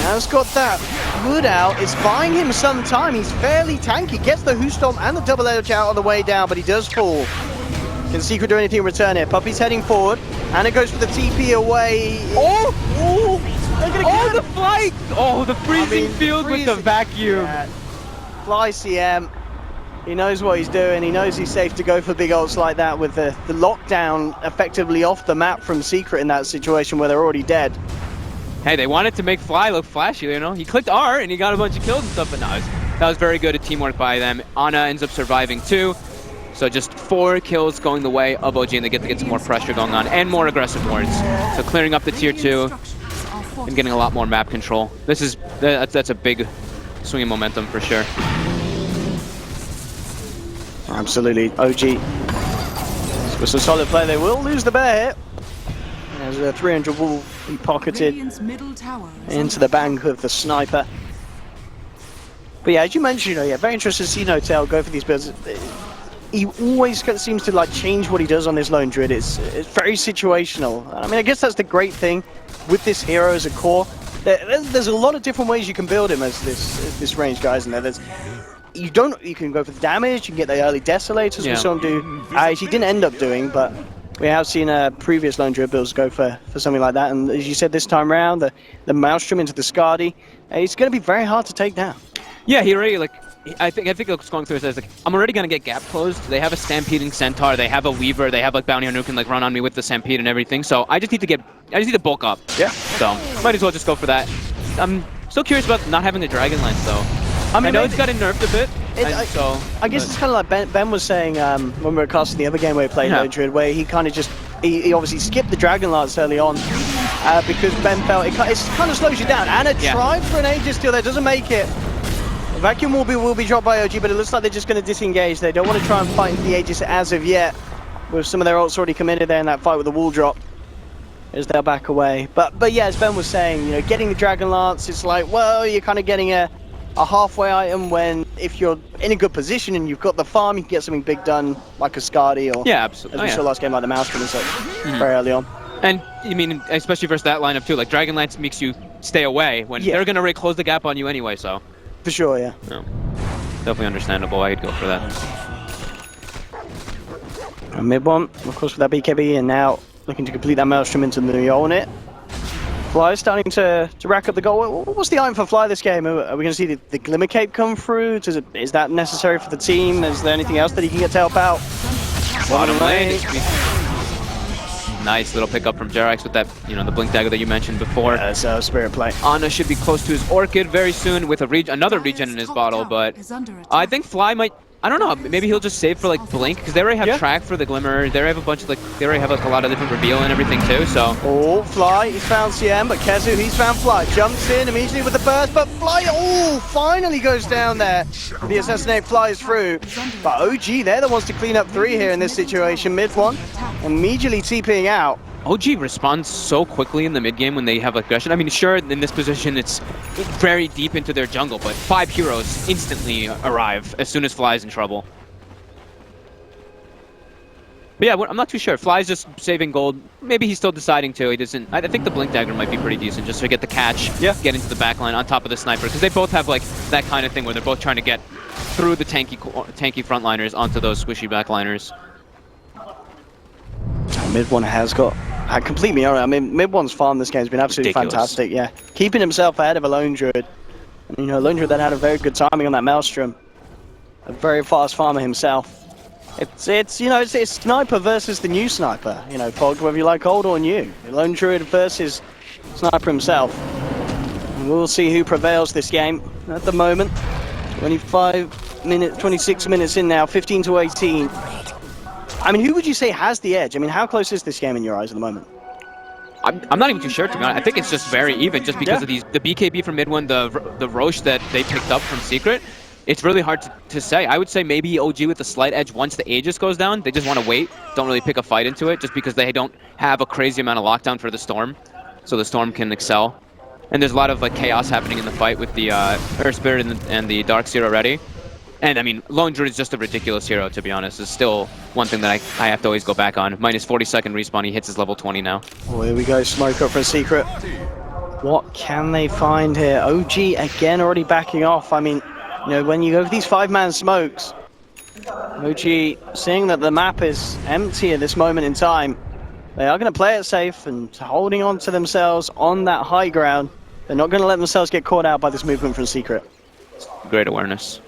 Has got that hood out. It's buying him some time. He's fairly tanky. Gets the Who Stomp and the double edge out on the way down, but he does fall. Can Secret do anything in return here? Puppy's heading forward, and it goes for the TP away. Oh! Oh, the flight! Oh, the freezing field with the vacuum. Yeah. Fly CM. He knows what he's doing. He knows he's safe to go for big ults like that with the lockdown effectively off the map from Secret in that situation where they're already dead. Hey, they wanted to make Fly look flashy, you know? He clicked R and he got a bunch of kills and stuff, but no, that was very good at teamwork by them. Ana ends up surviving too. So just 4 kills going the way of OG, and they get to get some more pressure going on and more aggressive wards. So clearing up the tier 2 and getting a lot more map control. That's a big swing in momentum for sure. Absolutely, OG. With some solid play, they will lose the bear hit. As a 300 will be pocketed into the bank of the sniper. But yeah, as you mentioned, you know, very interested to see No-Tail go for these builds. He always seems to like change what he does on this lone druid. It's very situational. I mean, I guess that's the great thing with this hero as a core. There's a lot of different ways you can build him as this range guy, isn't there? You can go for the damage. You can get the early desolators. We saw him do. He didn't end up doing, but we have seen previous lone druid builds go for something like that. And as you said, this time around, the Maelstrom into the Skadi, it's going to be very hard to take down. Yeah, he already I think what's going through is like, I'm already gonna get gap closed. They have a stampeding centaur, they have a weaver, they have like bounty hunter who can like run on me with the stampede and everything. So I just need to bulk up. Yeah. So might as well just go for that. I'm still curious about not having the dragon lance though. I know it's gotten nerfed a bit. I guess it's kind of like Ben was saying when we were casting the other game where he played Lone Druid, where he kind of just he obviously skipped the dragon lance early on because Ben felt it kind of slows you down. Anna tried for an Aegis steal, that doesn't make it. The vacuum will be dropped by OG, but it looks like they're just going to disengage. They don't want to try and fight the Aegis as of yet, with some of their ults already committed there in that fight with the wall drop. As they'll back away. But yeah, as Ben was saying, you know, getting the dragon lance, it's like, well, you're kind of getting a halfway item when if you're in a good position and you've got the farm, you can get something big done like a Skadi or absolutely. As we saw last game like the Maelstrom and such very early on. And I mean, especially versus that lineup too, like Dragon Lance makes you stay away when they're gonna really close the gap on you anyway. So for sure, yeah. Definitely understandable. I'd go for that. Mid one, of course, with that BKB, and now looking to complete that Maelstrom into the Mjolnir. Fly starting to rack up the goal. What's the item for Fly this game? Are we going to see the Glimmer Cape come through? Is that necessary for the team? Is there anything else that he can get to help out? Bottom lane. Nice little pickup from Jerax with that, you know, the Blink Dagger that you mentioned before. Yeah, that's Spirit Play. Ana should be close to his Orchid very soon with another regen in his bottle, but I think Fly might... I don't know, maybe he'll just save for like Blink, because they already have track for the Glimmer, they already have a bunch of like, they already have like a lot of different reveal and everything too, so. Oh, Fly, he's found CM, but Kezu, he's found Fly, jumps in immediately with the burst, but Fly, finally goes down there. The Assassinate flies through, but OG, they're the ones to clean up 3 here in this situation. Mid one, immediately TPing out. OG responds so quickly in the mid game when they have aggression. I mean, sure, in this position, it's very deep into their jungle, but 5 heroes instantly arrive as soon as Fly's in trouble. But yeah, I'm not too sure. Fly's just saving gold. Maybe he's still deciding to. He doesn't. I think the Blink Dagger might be pretty decent just to get the catch, get into the backline on top of the sniper, because they both have like that kind of thing where they're both trying to get through the tanky frontliners onto those squishy backliners. Mid one has got completely on it. I mean, Mid one's farm this game has been absolutely fantastic. Yeah, keeping himself ahead of a Lone Druid. And, you know, Lone Druid that had a very good timing on that Maelstrom. A very fast farmer himself. It's you know, it's sniper versus the new sniper. You know, Fog, whether you like old or new. Lone Druid versus sniper himself. And we'll see who prevails this game. At the moment, 26 minutes in now, 15 to 18. I mean, who would you say has the edge? I mean, how close is this game in your eyes at the moment? I'm not even too sure, to be honest. I think it's just very even, just because of the BKB from mid one, the Roche that they picked up from Secret. It's really hard to say. I would say maybe OG with a slight edge once the Aegis goes down. They just want to wait, don't really pick a fight into it, just because they don't have a crazy amount of lockdown for the Storm, so the Storm can excel. And there's a lot of like chaos happening in the fight with the Earth Spirit and the Darkseer already. And I mean, Lone Druid is just a ridiculous hero, to be honest. It's still one thing that I have to always go back on. Minus 40-second respawn, he hits his level 20 now. Oh, here we go, smoke up for a Secret. What can they find here? OG again already backing off. I mean, you know, when you go for these 5-man smokes, OG seeing that the map is empty at this moment in time, they are going to play it safe and holding on to themselves on that high ground. They're not going to let themselves get caught out by this movement from Secret. Great awareness.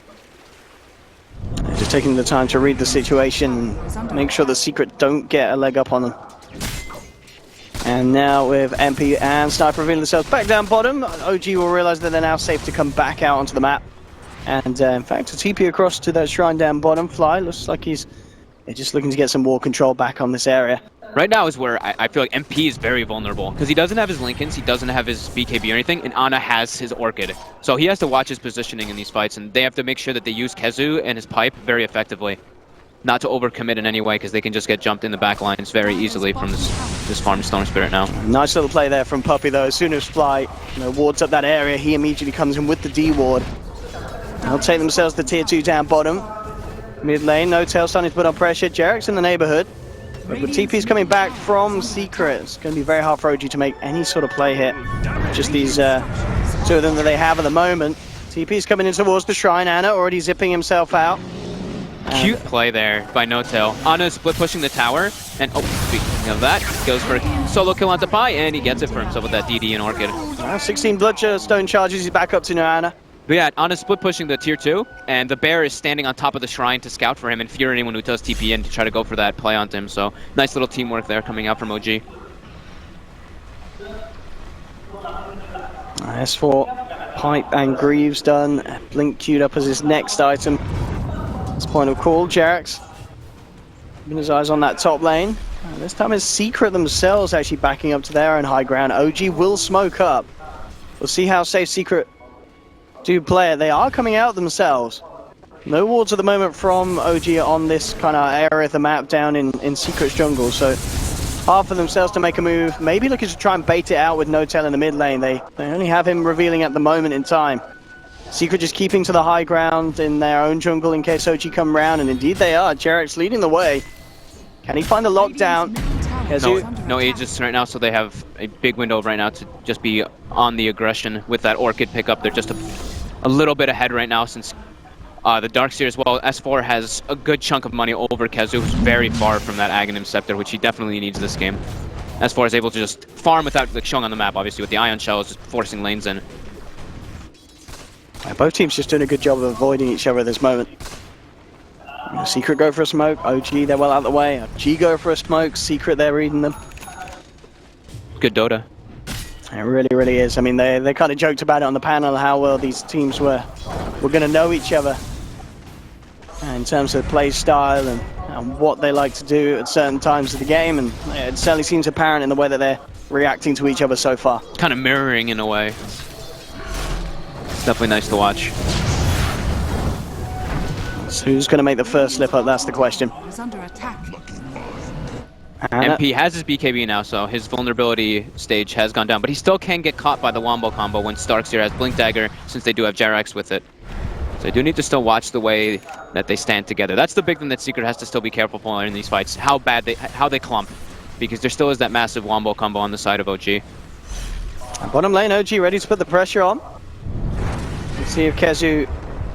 Just taking the time to read the situation, make sure the Secret don't get a leg up on them. And now with MP and Sniper revealing themselves back down bottom, OG will realize that they're now safe to come back out onto the map. And in fact, a TP across to that shrine down bottom. Fly looks like he's just looking to get some wall control back on this area. Right now is where I feel like MP is very vulnerable, because he doesn't have his Lincolns, he doesn't have his BKB or anything, and Ana has his Orchid. So he has to watch his positioning in these fights, and they have to make sure that they use Kezu and his pipe very effectively. Not to overcommit in any way, because they can just get jumped in the back lines very easily from this farm Storm Spirit now. Nice little play there from Puppy though. As soon as Fly wards up that area, he immediately comes in with the D ward. They'll take themselves to tier 2 down bottom. Mid lane, No Tail starting to put on pressure. Jerax in the neighborhood. But with TP's coming back from Secret, it's going to be very hard for OG to make any sort of play here. Just these 2 of them that they have at the moment. TP's coming in towards the shrine. Ana already zipping himself out. Cute play there by No Tail. Ana split pushing the tower, and speaking of that, goes for a solo kill onto Pi, and he gets it for himself with that DD and Orchid. 16 Bloodstone charges, he's back up to Ana. But yeah, Ana split pushing the tier 2, and the bear is standing on top of the shrine to scout for him and fear anyone who does TP in to try to go for that play onto him. So nice little teamwork there coming out from OG. S4, Pipe and Greaves done. Blink queued up as his next item. This point of call, Jerax keeping his eyes on that top lane. This time it's Secret themselves actually backing up to their own high ground. OG will smoke up. We'll see how safe Secret do play it. They are coming out themselves. No wards at the moment from OG on this kind of area of the map down in Secret's jungle, so hard for themselves to make a move. Maybe looking to try and bait it out with No-Tail in the mid lane. They only have him revealing at the moment in time. Secret just keeping to the high ground in their own jungle in case OG come round, and indeed they are. Jerax leading the way. Can he find the lockdown? No Aegis right now, so they have a big window right now to just be on the aggression with that Orchid pickup. They're just a little bit ahead right now since the Darkseer as well. S4 has a good chunk of money over Kezu, who's very far from that Aghanim Scepter, which he definitely needs this game. S4 is able to just farm without showing on the map, obviously, with the Ion Shells, just forcing lanes in. Both teams just doing a good job of avoiding each other at this moment. Secret go for a smoke, OG they're well out of the way. G go for a smoke, Secret they're reading them. Good Dota. It really, really is. I mean, they kind of joked about it on the panel, how well these teams were going to know each other in terms of play style and what they like to do at certain times of the game, and it certainly seems apparent in the way that they're reacting to each other so far. Kind of mirroring in a way. It's definitely nice to watch. So who's going to make the first slip up? That's the question. Is under attack. MP has his BKB now, so his vulnerability stage has gone down, but he still can get caught by the Wombo combo when Starkseer has Blink Dagger, since they do have Jerax with it. So they do need to still watch the way that they stand together. That's the big thing that Secret has to still be careful for in these fights, how they clump, because there still is that massive Wombo combo on the side of OG. Bottom lane, OG ready to put the pressure on. Let's see if Kezu,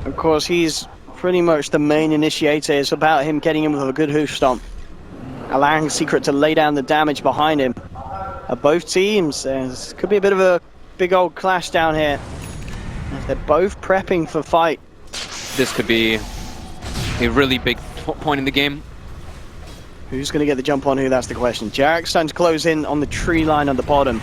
of course, he's pretty much the main initiator. It's about him getting him with a good hoof stomp, allowing Secret to lay down the damage behind him. Both teams, there could be a bit of a big old clash down here. They're both prepping for fight. This could be a really big point in the game. Who's going to get the jump on who? That's the question. Jerax starting to close in on the tree line on the bottom.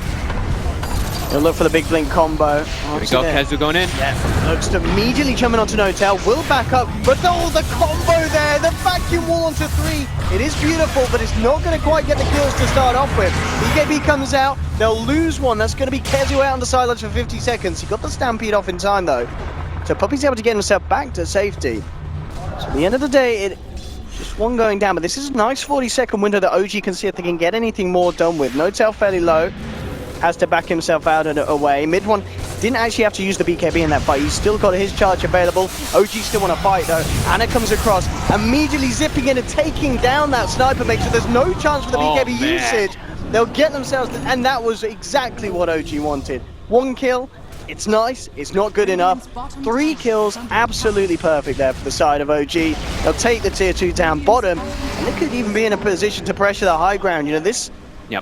He'll look for the big blink combo. Here we go, Kezu going in. Yeah, looks to immediately jumping onto No-Tail. Will back up, but the combo there, the vacuum wall onto 3. It is beautiful, but it's not going to quite get the kills to start off with. BKB comes out, they'll lose one. That's going to be Kezu out on the sidelines for 50 seconds. He got the Stampede off in time though. So Puppy's able to get himself back to safety. So at the end of the day, just one going down, but this is a nice 40-second window that OG can see if they can get anything more done with. No-Tail fairly low. Has to back himself out and away. Mid one didn't actually have to use the BKB in that fight. He's still got his charge available. OG still want to fight though. Ana comes across, immediately zipping in and taking down that sniper mate, so there's no chance for the BKB usage. They'll get themselves, and that was exactly what OG wanted. 1 kill, it's nice, it's not good enough. 3 kills, absolutely perfect there for the side of OG. They'll take the tier 2 down bottom, and they could even be in a position to pressure the high ground. You know, this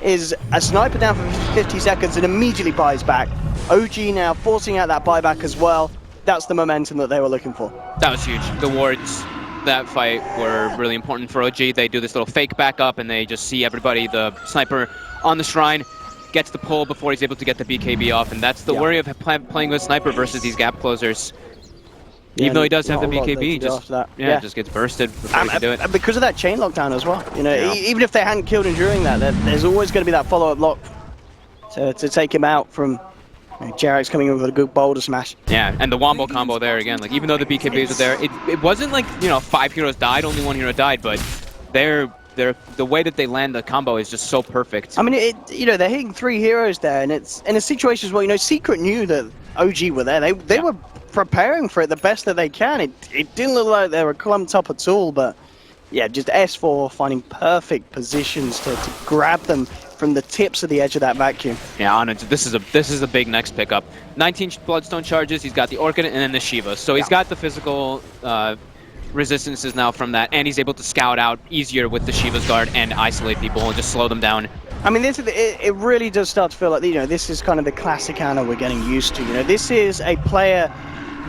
is a sniper down for 50 seconds and immediately buys back. OG now forcing out that buyback as well. That's the momentum that they were looking for. That was huge. The wards, that fight, were really important for OG. They do this little fake backup and they just see everybody, the sniper on the shrine, gets the pull before he's able to get the BKB off, and that's the worry of playing with sniper versus these gap closers. Even though he does have the BKB, just gets bursted before he can do it. And because of that chain lockdown as well. You know, even if they hadn't killed him during that, there's always going to be that follow-up lock to take him out from Jerax coming in with a good boulder smash. Yeah, and the Wombo combo there again. Like, even though the BKBs were there, it wasn't like, you know, 5 heroes died, only 1 hero died, but the way that they land the combo is just so perfect. I mean, you know, they're hitting 3 heroes there, and it's in a situation as well. You know, Secret knew that OG were there. They were preparing for it the best that they can. It didn't look like they were clumped up at all, but yeah, just S4 finding perfect positions to grab them from the tips of the edge of that vacuum. Yeah, Ana, this is a big next pickup. 19 Bloodstone charges, he's got the Orchid and then the Shiva. So he's got the physical resistances now from that, and he's able to scout out easier with the Shiva's guard and isolate people and just slow them down. I mean, it really does start to feel like, you know, this is kind of the classic Ana we're getting used to. You know, this is a player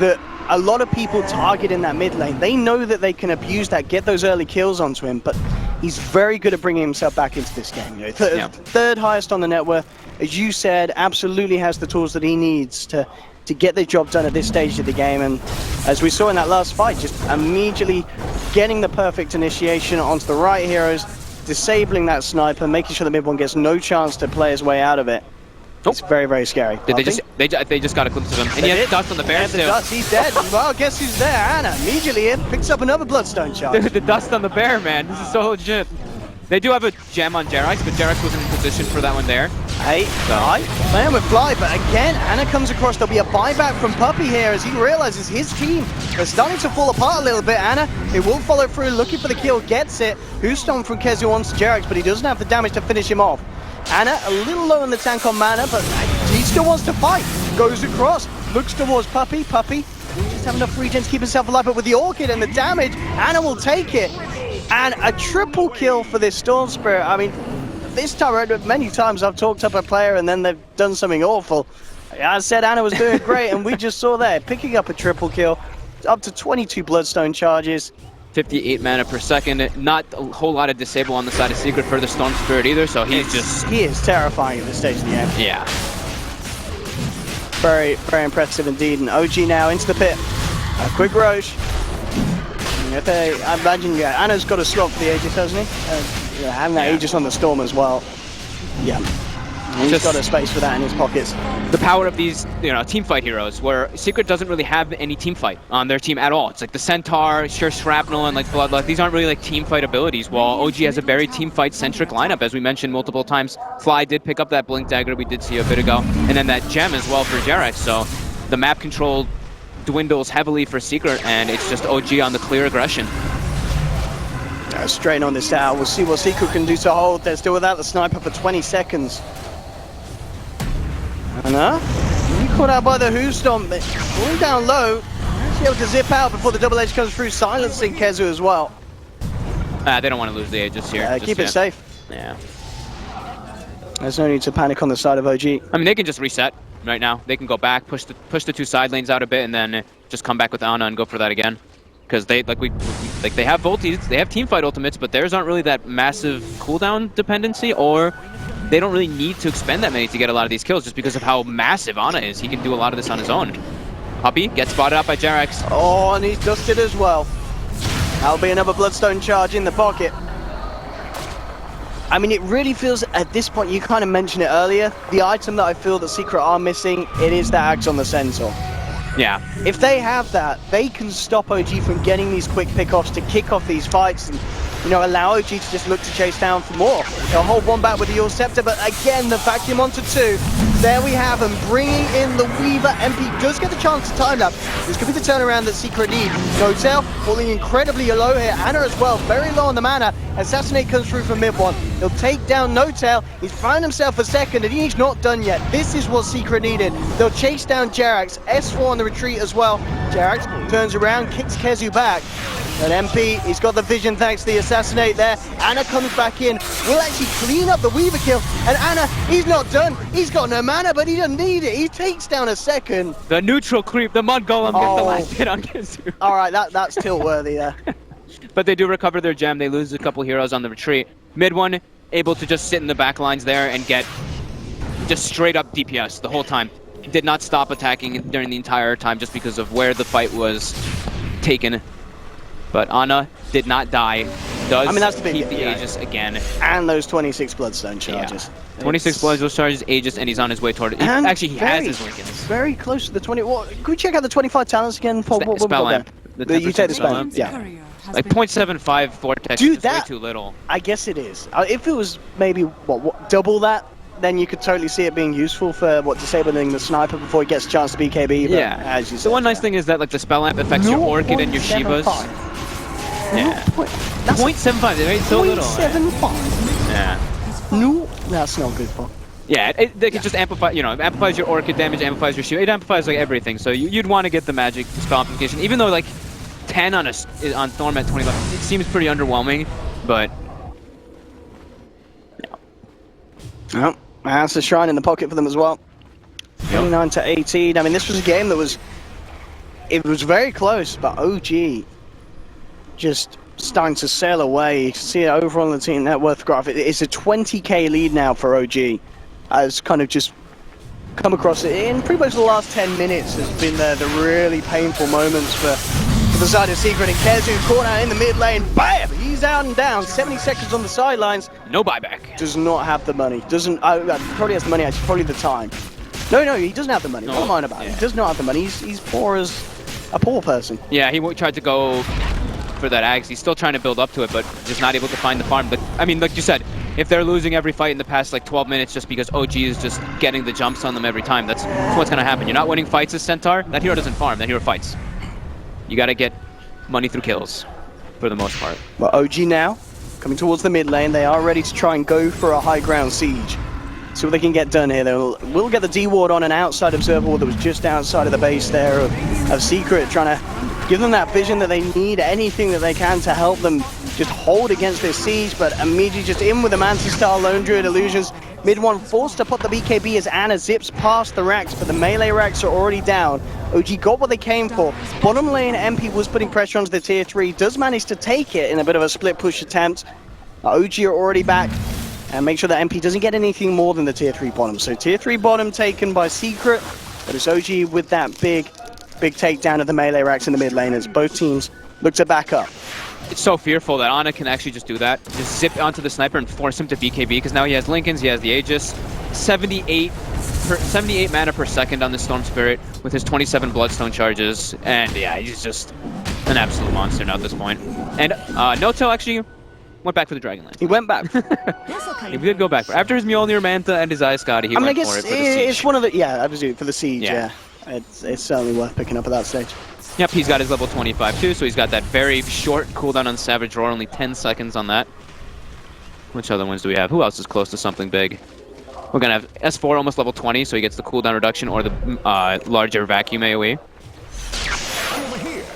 that a lot of people target in that mid lane. They know that they can abuse that, get those early kills onto him, but he's very good at bringing himself back into this game. You know, third highest on the net worth, as you said, absolutely has the tools that he needs to get the job done at this stage of the game. And as we saw in that last fight, just immediately getting the perfect initiation onto the right heroes, disabling that sniper, making sure the mid one gets no chance to play his way out of it. It's very, very scary. They just got a glimpse of him. And he has dust on the bear too. He's dead. Well, guess who's there? Anna immediately in, picks up another bloodstone charge. The dust on the bear, man. This is so legit. They do have a gem on Jerax, but Jerax wasn't in position for that one there. Hey, Fly. Playing with Fly, but again, Anna comes across. There'll be a buyback from Puppy here as he realizes his team is starting to fall apart a little bit. Anna, it will follow through, looking for the kill, gets it. Houston from Kezu onto Jerax, but he doesn't have the damage to finish him off. Anna, a little low on the tank on mana, but he still wants to fight. Goes across, looks towards Puppy. Puppy just have enough regen to keep himself alive, but with the Orchid and the damage, Anna will take it. And a triple kill for this Storm Spirit. I mean, this time, many times I've talked up a player and then they've done something awful. I said Anna was doing great, and we just saw there, picking up a triple kill, up to 22 Bloodstone charges. 58 mana per second. Not a whole lot of disable on the side of Secret for the Storm Spirit either, so he is terrifying at this stage of the game. Yeah. Very, very impressive indeed. And OG now into the pit. A quick Roche. I imagine Anna's got a slot for the Aegis, hasn't he? Having that Aegis on the Storm as well. Yeah. He's got a space for that in his pockets. The power of these, team fight heroes, where Secret doesn't really have any team fight on their team at all. It's like the Centaur, sure Shrapnel, and like Bloodluck. These aren't really like team fight abilities, while OG has a very team fight centric lineup, as we mentioned multiple times. Fly did pick up that Blink Dagger we did see a bit ago, and then that gem as well for Jerax. So the map control dwindles heavily for Secret, and it's just OG on the clear aggression. Straight on this tower. We'll see what Secret can do to hold. They're still without the sniper for 20 seconds. Anna, you caught out by the Hoostomp, but falling down low. She's able to zip out before the double edge comes through, silencing Kezu as well. They don't want to lose the Aegis here. Keep it safe. Yeah. There's no need to panic on the side of OG. I mean, they can just reset right now. They can go back, push the two side lanes out a bit, and then just come back with Anna and go for that again. Because they they have ultis, they have teamfight ultimates, but theirs aren't really that massive cooldown dependency, or they don't really need to expend that many to get a lot of these kills just because of how massive Anna is. He can do a lot of this on his own. Puppy gets spotted out by Jerax. Oh, and he's dusted as well. That'll be another Bloodstone charge in the pocket. I mean, it really feels, at this point, you kind of mentioned it earlier, the item that I feel that Secret are missing, it is the Axe on the Centaur. Yeah. If they have that, they can stop OG from getting these quick pickoffs to kick off these fights and, allow OG to just look to chase down for more. They'll hold one back with the Your Scepter, but again, the vacuum onto two. There we have him, bringing in the Weaver. MP does get the chance to time that. This could be the turnaround that Secret need. Notel falling incredibly low here. Anna as well, very low on the mana. Assassinate comes through from mid one. He'll take down Notel. He's found himself a second, and he's not done yet. This is what Secret needed. They'll chase down Jerax. S4 on the retreat as well. Jerax turns around, kicks Kezu back. And MP, he's got the vision thanks to the Assassinate there. Anna comes back in, will actually clean up the Weaver kill. And Anna, he's not done. He's got no mana, but he doesn't need it. He takes down a second. The neutral creep, the Mud Golem gets the last hit on Kezu. All right, that's tilt-worthy there. But they do recover their gem. They lose a couple heroes on the retreat. Mid one, able to just sit in the back lines there and get just straight up DPS the whole time. Did not stop attacking during the entire time just because of where the fight was taken. But Anna did not die. That's the keep the Aegis again. And those 26 Bloodstone charges. Yeah. 26 Bloodstone charges, Aegis, and he's on his way toward it. Actually, he has his Lincolns. Very close to the 20. Could we check out the 25 talents again? Spell lamp. You take the spell lamp. Yeah. Like 0.75 Vortex is way too little. I guess it is. If it was maybe, double that, then you could totally see it being useful for disabling the sniper before he gets a chance to BKB. But as you said, the one nice thing is that the spell lamp affects your Orchid and your Shivas. Yeah. 0.75, right? So little. 0.75. Yeah. No, that's not good for. Yeah, they can just amplify, amplifies your Orchid damage, amplifies your shield. It amplifies everything. So you'd want to get the magic spell amplification, even though 10 on Thorn at 25, it seems pretty underwhelming, but. Oh, that's a shrine in the pocket for them as well. 29 to 18. I mean, this was a game that was. it was very close, but OG just starting to sail away. You can see it over on the team net worth graph. It's a 20k lead now for OG. Has kind of just come across it in pretty much the last 10 minutes. Has been the really painful moments for the side of Secret, and Kezu caught out in the mid lane. Bam! He's out and down. 70 seconds on the sidelines. No buyback. Does not have the money. Doesn't. Probably has the money. Actually, probably the time. No, he doesn't have the money. What am I about? He does not have the money. He's poor as a poor person. Yeah, he tried to go for that Axe. He's still trying to build up to it, but just not able to find the farm. But I mean, like you said, if they're losing every fight in the past like 12 minutes just because OG is just getting the jumps on them every time, that's what's going to happen. You're not winning fights as Centaur. That hero doesn't farm. That hero fights. You got to get money through kills for the most part. Well, OG now coming towards the mid lane. They are ready to try and go for a high ground siege. See what they can get done here. They will get the D-ward on an outside observer ward that was just outside of the base there of Secret, trying to give them that vision that they need, anything that they can to help them just hold against this siege, but immediately just in with the Mantis-style Lone Druid illusions. Mid one forced to put the BKB as Ana zips past the racks, but the melee racks are already down. OG got what they came for. Bottom lane, MP was putting pressure onto the tier 3, does manage to take it in a bit of a split push attempt. OG are already back. And make sure that MP doesn't get anything more than the tier 3 bottom. So tier 3 bottom taken by Secret, but it's OG with that big takedown of the melee racks in the mid lane as both teams look to back up. It's so fearful that Ana can actually just do that. Just zip onto the sniper and force him to BKB, because now he has Linken's, he has the Aegis. 78 mana per second on the Storm Spirit with his 27 Bloodstone charges. And yeah, he's just an absolute monster now at this point. And Noto actually went back for the Dragonlance. He went back. He did go back. After his Mjolnir Manta and his Ice God, he went for it for the siege. It's one of the, obviously for the siege, yeah. It's certainly worth picking up at that stage. Yep, he's got his level 25 too, so he's got that very short cooldown on Savage Roar, only 10 seconds on that. Which other ones do we have? Who else is close to something big? We're gonna have S4 almost level 20, so he gets the cooldown reduction or the larger vacuum AoE.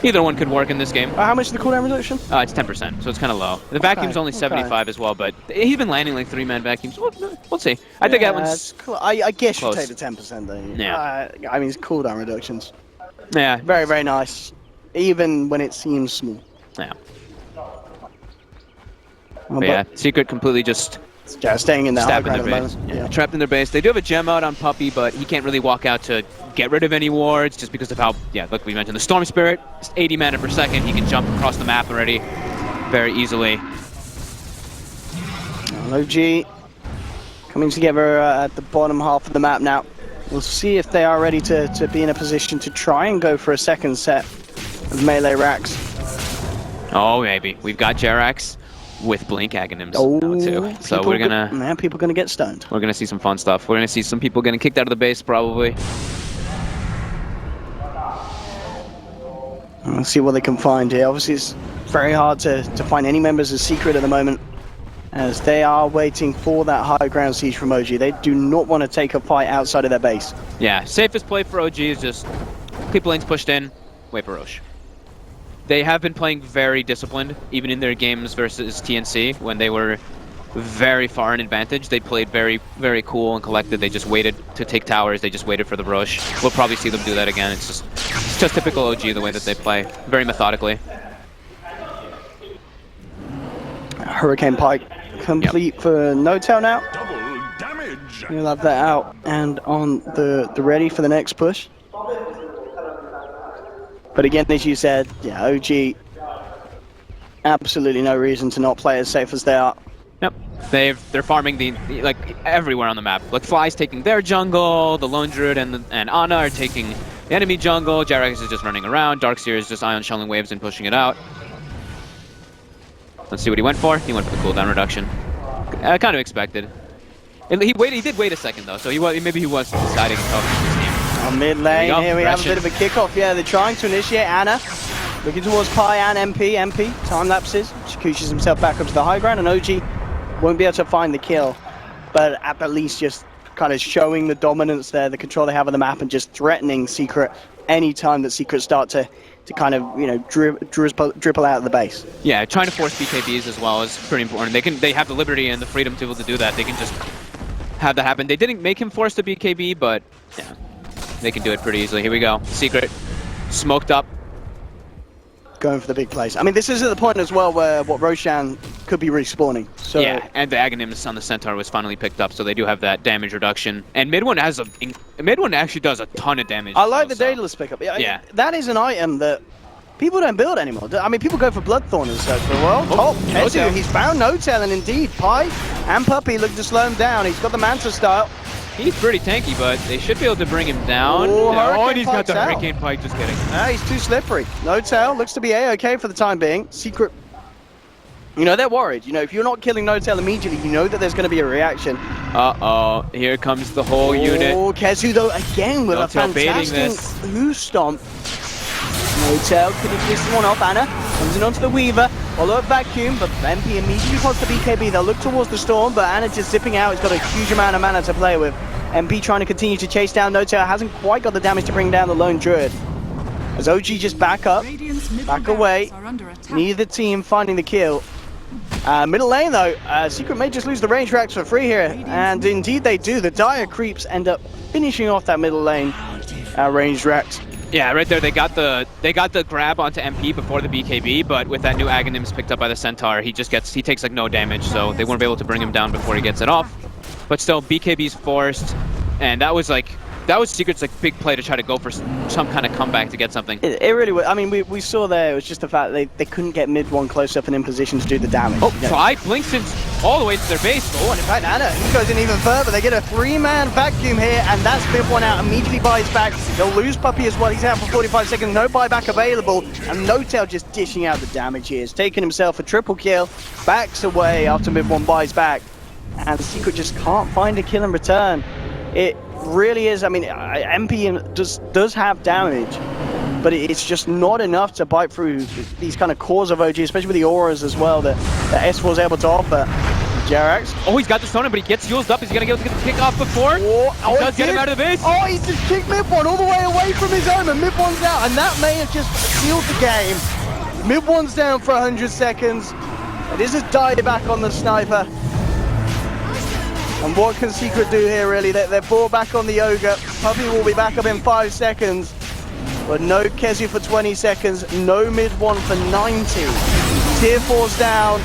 Either one could work in this game. How much is the cooldown reduction? It's 10%, so it's kind of low. The vacuum's only 75 as well, but he's been landing like 3-man vacuums. We'll see. I think that one's cool. I guess close. you take the 10% though. Yeah. I mean, it's cooldown reductions. Yeah. Very, very nice. Even when it seems small. Yeah. Well, but yeah, Secret completely just staying in the high ground at the base. moment. Yeah. Trapped in their base. They do have a gem out on Puppy, but he can't really walk out to get rid of any wards just because of how, like we mentioned, the Storm Spirit, 80 mana per second. He can jump across the map already very easily. OG coming together at the bottom half of the map now. We'll see if they are ready to be in a position to try and go for a second set of melee racks. Oh, maybe. We've got Jerax with Blink Aghanim's now too. So we're gonna... Man, people are gonna get stunned. We're gonna see some fun stuff. We're gonna see some people getting kicked out of the base, probably. Let's see what they can find here. Obviously, it's very hard to find any members of Secret at the moment, as they are waiting for that high ground siege from OG. They do not want to take a fight outside of their base. Yeah, safest play for OG is just keep lanes pushed in, wait for Roche. They have been playing very disciplined, even in their games versus TNC, when they were very far in advantage. They played very, very cool and collected. They just waited to take towers. They just waited for the Roche. We'll probably see them do that again. It's just typical OG, the way that they play, very methodically. Hurricane Pike complete for No-Tail now. We'll have that out and on the ready for the next push. But again, as you said, yeah, OG, absolutely no reason to not play as safe as they are. Yep, they're farming the like everywhere on the map. Like Fly's taking their jungle, the Lone Druid and Ana are taking the enemy jungle. Jerax is just running around. Darkseer is just Ion shelling waves and pushing it out. Let's see what he went for. He went for the cooldown reduction. I kind of expected. He did wait a second though, so maybe he was deciding himself in this game. On mid lane, here we have a bit of a kickoff. Yeah, they're trying to initiate Ana. Looking towards Pi and MP. Time lapses. Shakushi's himself back up to the high ground, and OG won't be able to find the kill. But at the least, just kind of showing the dominance there, the control they have of the map, and just threatening Secret any time that Secret start to kind of, dribble out of the base. Yeah, trying to force BKBs as well is pretty important. They have the liberty and the freedom to be able to do that. They can just have that happen. They didn't make him force the BKB, but yeah, they can do it pretty easily. Here we go. Secret smoked up. Going for the big plays. I mean, this is at the point as well where what Roshan could be respawning. So yeah, and the Aghanim's on the Centaur was finally picked up, so they do have that damage reduction. And mid one actually does a ton of damage. I like the Daedalus pickup. Yeah, that is an item that people don't build anymore. I mean, people go for Bloodthorn and search for a world. Oh, Kezu, he's found No-Tail, and indeed, Pi and Puppey look to slow him down. He's got the Manta style. He's pretty tanky, but they should be able to bring him down. And he's got the Hurricane Pike, just kidding. He's too slippery. No-Tail looks to be A-okay for the time being. Secret, you know, they're worried. You know, if you're not killing No-Tail immediately, you know that there's going to be a reaction. Uh-oh, here comes the whole unit. Oh, Kezu, though, again with No-Tail a fantastic Who Stomp. No-Tail couldn't get this one off. Anna comes in onto the Weaver. Follow-up vacuum, but MP immediately pops the BKB. They'll look towards the Storm, but Anna just zipping out. He's got a huge amount of mana to play with. MP trying to continue to chase down No-Tail. Hasn't quite got the damage to bring down the lone Druid. As OG just back up, back away. Neither team finding the kill. Middle lane though, Secret may just lose the range racks for free here. And indeed they do. The Dire Creeps end up finishing off that middle lane range racks. Yeah, right there they got the grab onto MP before the BKB, but with that new Aghanims picked up by the Centaur, he takes like no damage, so they won't be able to bring him down before he gets it off. But still, BKB's forced, and that was Secret's like big play to try to go for some kind of comeback to get something. It really was. I mean, we saw there, it was just the fact that they couldn't get mid one close up and in position to do the damage. Oh, try Blinkson's all the way to their base. Oh, and in fact, Anna, he goes in even further. They get a 3-man vacuum here, and that's mid one out. Immediately buys back. They'll lose Puppey as well. He's out for 45 seconds. No buyback available, and No-Tail just dishing out the damage here. He's taking himself a triple kill, backs away after mid one buys back, and Secret just can't find a kill in return. It really is. I mean, MP does have damage, but it's just not enough to bite through these kind of cores of OG, especially with the auras as well that S was able to offer. Jerax. Oh, he's got the stone, but he gets used up. Is he gonna be able to get the kick off before? He does get him out of the base. Oh, he's just kicked mid one all the way away from his own, and mid one's out, and that may have just sealed the game. Mid one's down for 100 seconds. This is died back on the sniper. And what can Secret do here, really? They're brought back on the Ogre. Puppey will be back up in 5 seconds. But no Kezu for 20 seconds. No mid one for 90. Tier 4's down.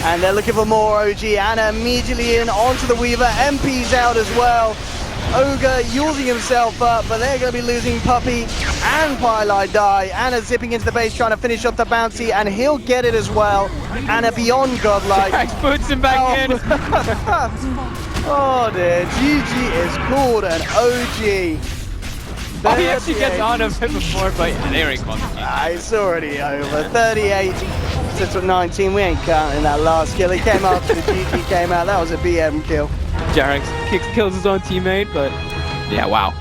And they're looking for more OG. Anna immediately in onto the Weaver. MP's out as well. Ogre using himself up, but they're going to be losing Puppey and Pylai die. Anna zipping into the base trying to finish off the bounty, and he'll get it as well. Anna beyond godlike. Puts him back in. Oh dear, GG is called an OG. Oh, he actually gets on him before, but there he comes. It's already over. 38 to 19. We ain't counting that last kill. He came after the GG came out. That was a BM kill. Jerax kills his own teammate, but yeah, wow.